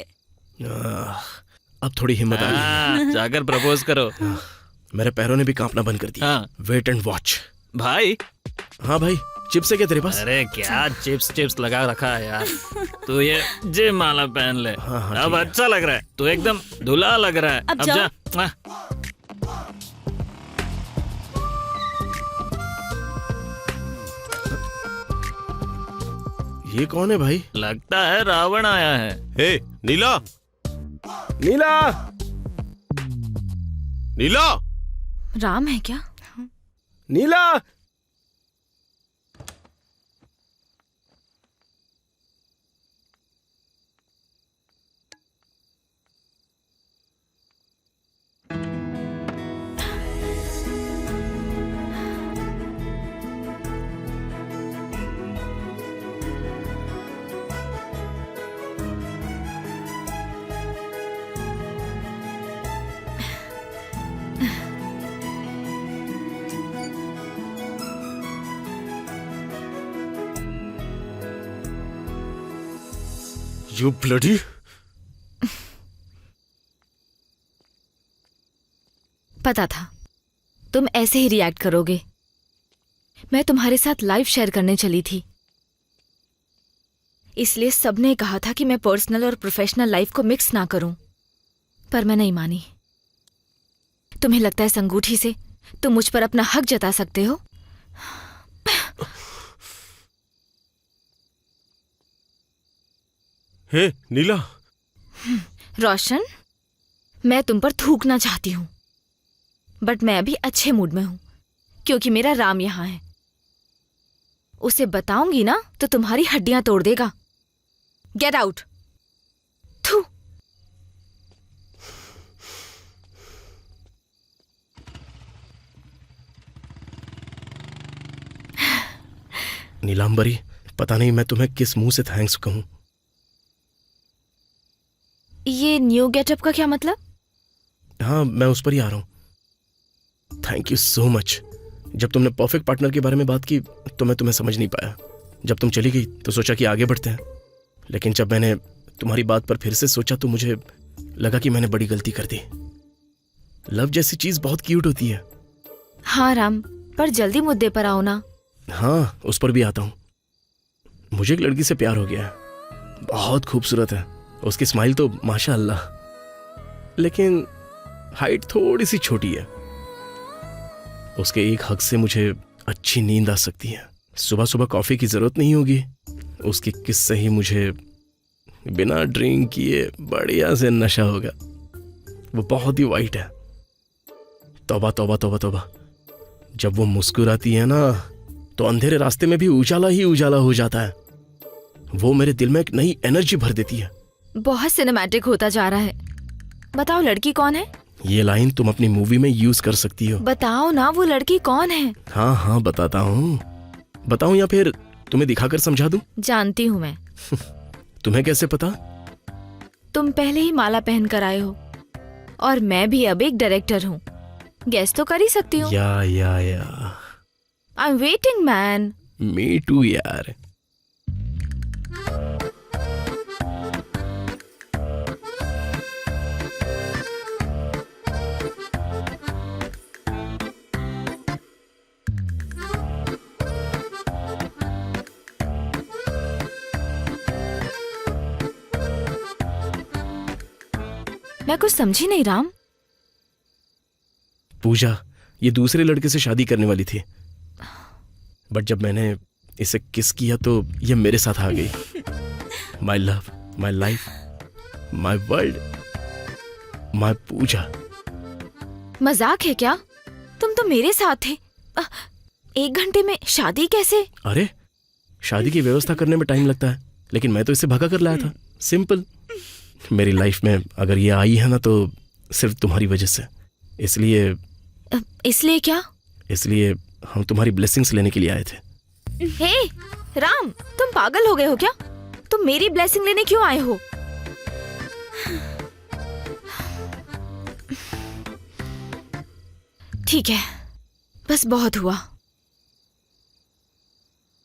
S2: अब थोड़ी हिम्मत आ गई।
S4: जाकर प्रपोज करो।
S2: मेरे पैरों ने भी कांपना बंद कर दिया।
S4: हाँ।
S2: Wait and watch.
S4: भाई,
S2: हाँ भाई, चिप्स है क्या तेरे पास?
S4: अरे क्या चिप्स लगा रखा है यार। तू ये जिम वाला पहन ले।
S2: हाँ,
S4: अब
S2: ठीक है।
S4: अच्छा लग रहा है, तू एकदम दूल्हा लग रहा है।
S5: अब
S4: अब
S5: जाओ।
S4: जा।
S2: ये कौन है भाई?
S4: लगता है रावण आया है।
S3: हे नीला,
S2: नीला,
S3: नीला,
S1: राम है क्या?
S2: नीला। You bloody...
S1: पता था तुम ऐसे ही रिएक्ट करोगे। मैं तुम्हारे साथ लाइफ शेयर करने चली थी, इसलिए सबने कहा था कि मैं पर्सनल और प्रोफेशनल लाइफ को मिक्स ना करूं, पर मैं नहीं मानी। तुम्हें लगता है इस अंगूठी से तुम मुझ पर अपना हक जता सकते हो?
S3: हे नीला,
S1: रोशन, मैं तुम पर थूकना चाहती हूँ, बट मैं अभी अच्छे मूड में हूँ क्योंकि मेरा राम यहाँ है। उसे बताऊंगी ना तो तुम्हारी हड्डियां तोड़ देगा। Get out. थू।
S2: नीलांबरी, पता नहीं मैं तुम्हें किस मुंह से थैंक्स कहूं।
S1: ये न्यू गेटअप का क्या मतलब?
S2: हाँ, मैं उस पर ही आ रहा हूं। Thank you so much. जब तुमने परफेक्ट पार्टनर के बारे में बात की तो मैं तुम्हें समझ नहीं पाया। जब तुम चली गई तो सोचा कि आगे बढ़ते हैं, लेकिन जब मैंने तुम्हारी बात पर फिर से सोचा तो मुझे लगा कि मैंने बड़ी गलती कर दी। लव जैसी चीज बहुत क्यूट होती है।
S1: हाँ राम, पर जल्दी मुद्दे पर आओ ना।
S2: हाँ, उस पर भी आता हूँ। मुझे एक लड़की से प्यार हो गया है। बहुत खूबसूरत है, उसकी स्माइल तो माशाअल्लाह, लेकिन हाइट थोड़ी सी छोटी है। उसके एक हक से मुझे अच्छी नींद आ सकती है। सुबह सुबह कॉफी की जरूरत नहीं होगी। उसकी किस से ही मुझे बिना ड्रिंक किए बढ़िया से नशा होगा। वो बहुत ही वाइट है। तौबा तौबा तौबा तौबा, जब वो मुस्कुराती है ना तो अंधेरे रास्ते में भी उजाला ही उजाला हो जाता है। वो मेरे दिल में एक नई एनर्जी भर देती है।
S1: बहुत सिनेमैटिक होता जा रहा है। बताओ लड़की कौन है?
S2: ये लाइन तुम अपनी मूवी में यूज कर सकती हो।
S1: बताओ ना वो लड़की कौन है?
S2: हाँ हाँ बताता हूँ। बताऊँ या फिर तुम्हें दिखाकर समझा दूं?
S1: जानती हूँ मैं।
S2: तुम्हें कैसे पता?
S1: तुम पहले ही माला पहन कर आए हो और मैं भी अब एक डायरेक्टर हूँ। गेस तो कर ही सकती हूँ।
S2: Yeah
S1: I am waiting man.
S2: Me too यार।
S1: मैं कुछ समझी नहीं राम।
S2: पूजा ये दूसरे लड़के से शादी करने वाली थी, बट जब मैंने इसे किस किया तो ये मेरे साथ आ गई। My love, my life, my world, my Pooja.
S1: मजाक है क्या? तुम तो मेरे साथ थे। 1 घंटे में शादी कैसे?
S2: अरे शादी की व्यवस्था करने में टाइम लगता है, लेकिन मैं तो इसे भगा कर लाया था। सिंपल। मेरी लाइफ में अगर ये आई है ना तो सिर्फ तुम्हारी वजह से।
S1: इसलिए क्या?
S2: इसलिए हम तुम्हारी ब्लेसिंग्स लेने के लिए आए थे।
S1: हे राम, तुम पागल हो गए हो क्या? तुम मेरी ब्लेसिंग लेने क्यों आए हो? ठीक है, बस बहुत हुआ।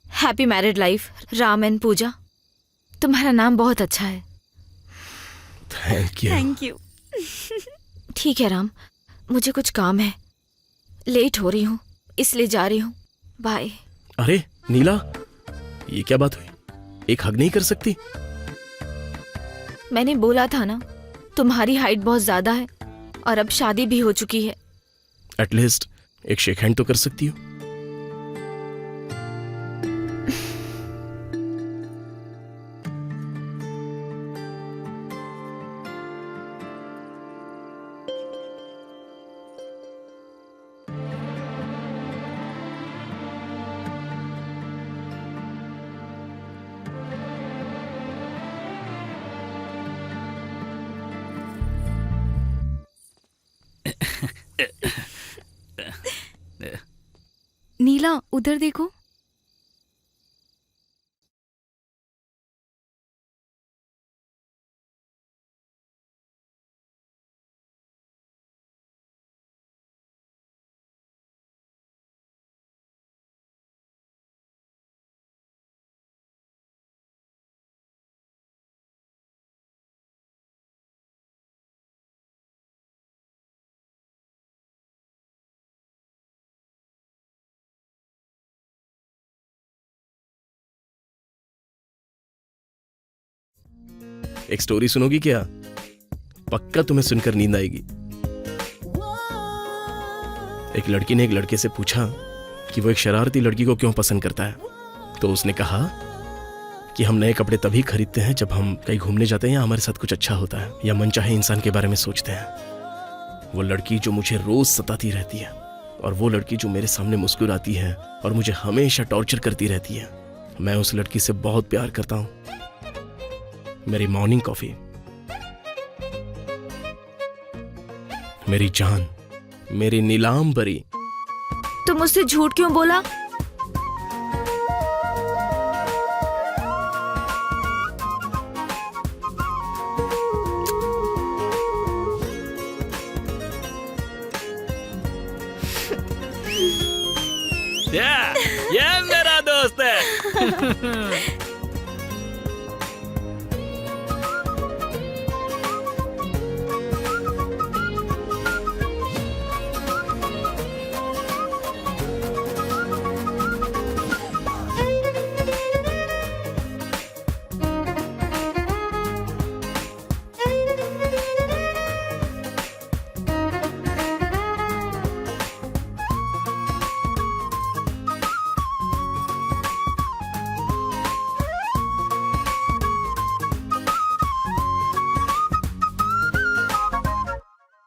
S1: Happy married life Ram and Pooja. तुम्हारा नाम बहुत अच्छा है।
S2: Thank you.
S5: Thank you.
S1: ठीक है राम, मुझे कुछ काम है, लेट हो रही हूँ इसलिए जा रही हूँ। बाय।
S2: अरे नीला, ये क्या बात हुई? एक हग नहीं कर सकती?
S1: मैंने बोला था ना, तुम्हारी हाइट बहुत ज्यादा है और अब शादी भी हो चुकी है।
S2: एटलीस्ट एक शेक हैंड तो कर सकती हो।
S8: नीला उधर देखो।
S2: एक स्टोरी सुनोगी क्या? पक्का तुम्हें सुनकर नींद आएगी। एक लड़की ने एक लड़के से पूछा कि वो एक शरारती लड़की को क्यों पसंद करता है। तो उसने कहा कि हम नए कपड़े तभी खरीदते हैं जब हम कहीं घूमने जाते हैं या हमारे साथ कुछ अच्छा होता है या मनचाहे इंसान के बारे में सोचते हैं। वो लड़की जो मुझे रोज सताती रहती है और वो लड़की जो मेरे सामने मुस्कुराती है और मुझे हमेशा टॉर्चर करती रहती है, मैं उस लड़की से बहुत प्यार करता हूं। मेरी मॉर्निंग कॉफी, मेरी जान, मेरी नीलाम परी।
S1: तुम मुझसे झूठ क्यों बोला?
S4: ये मेरा दोस्त है।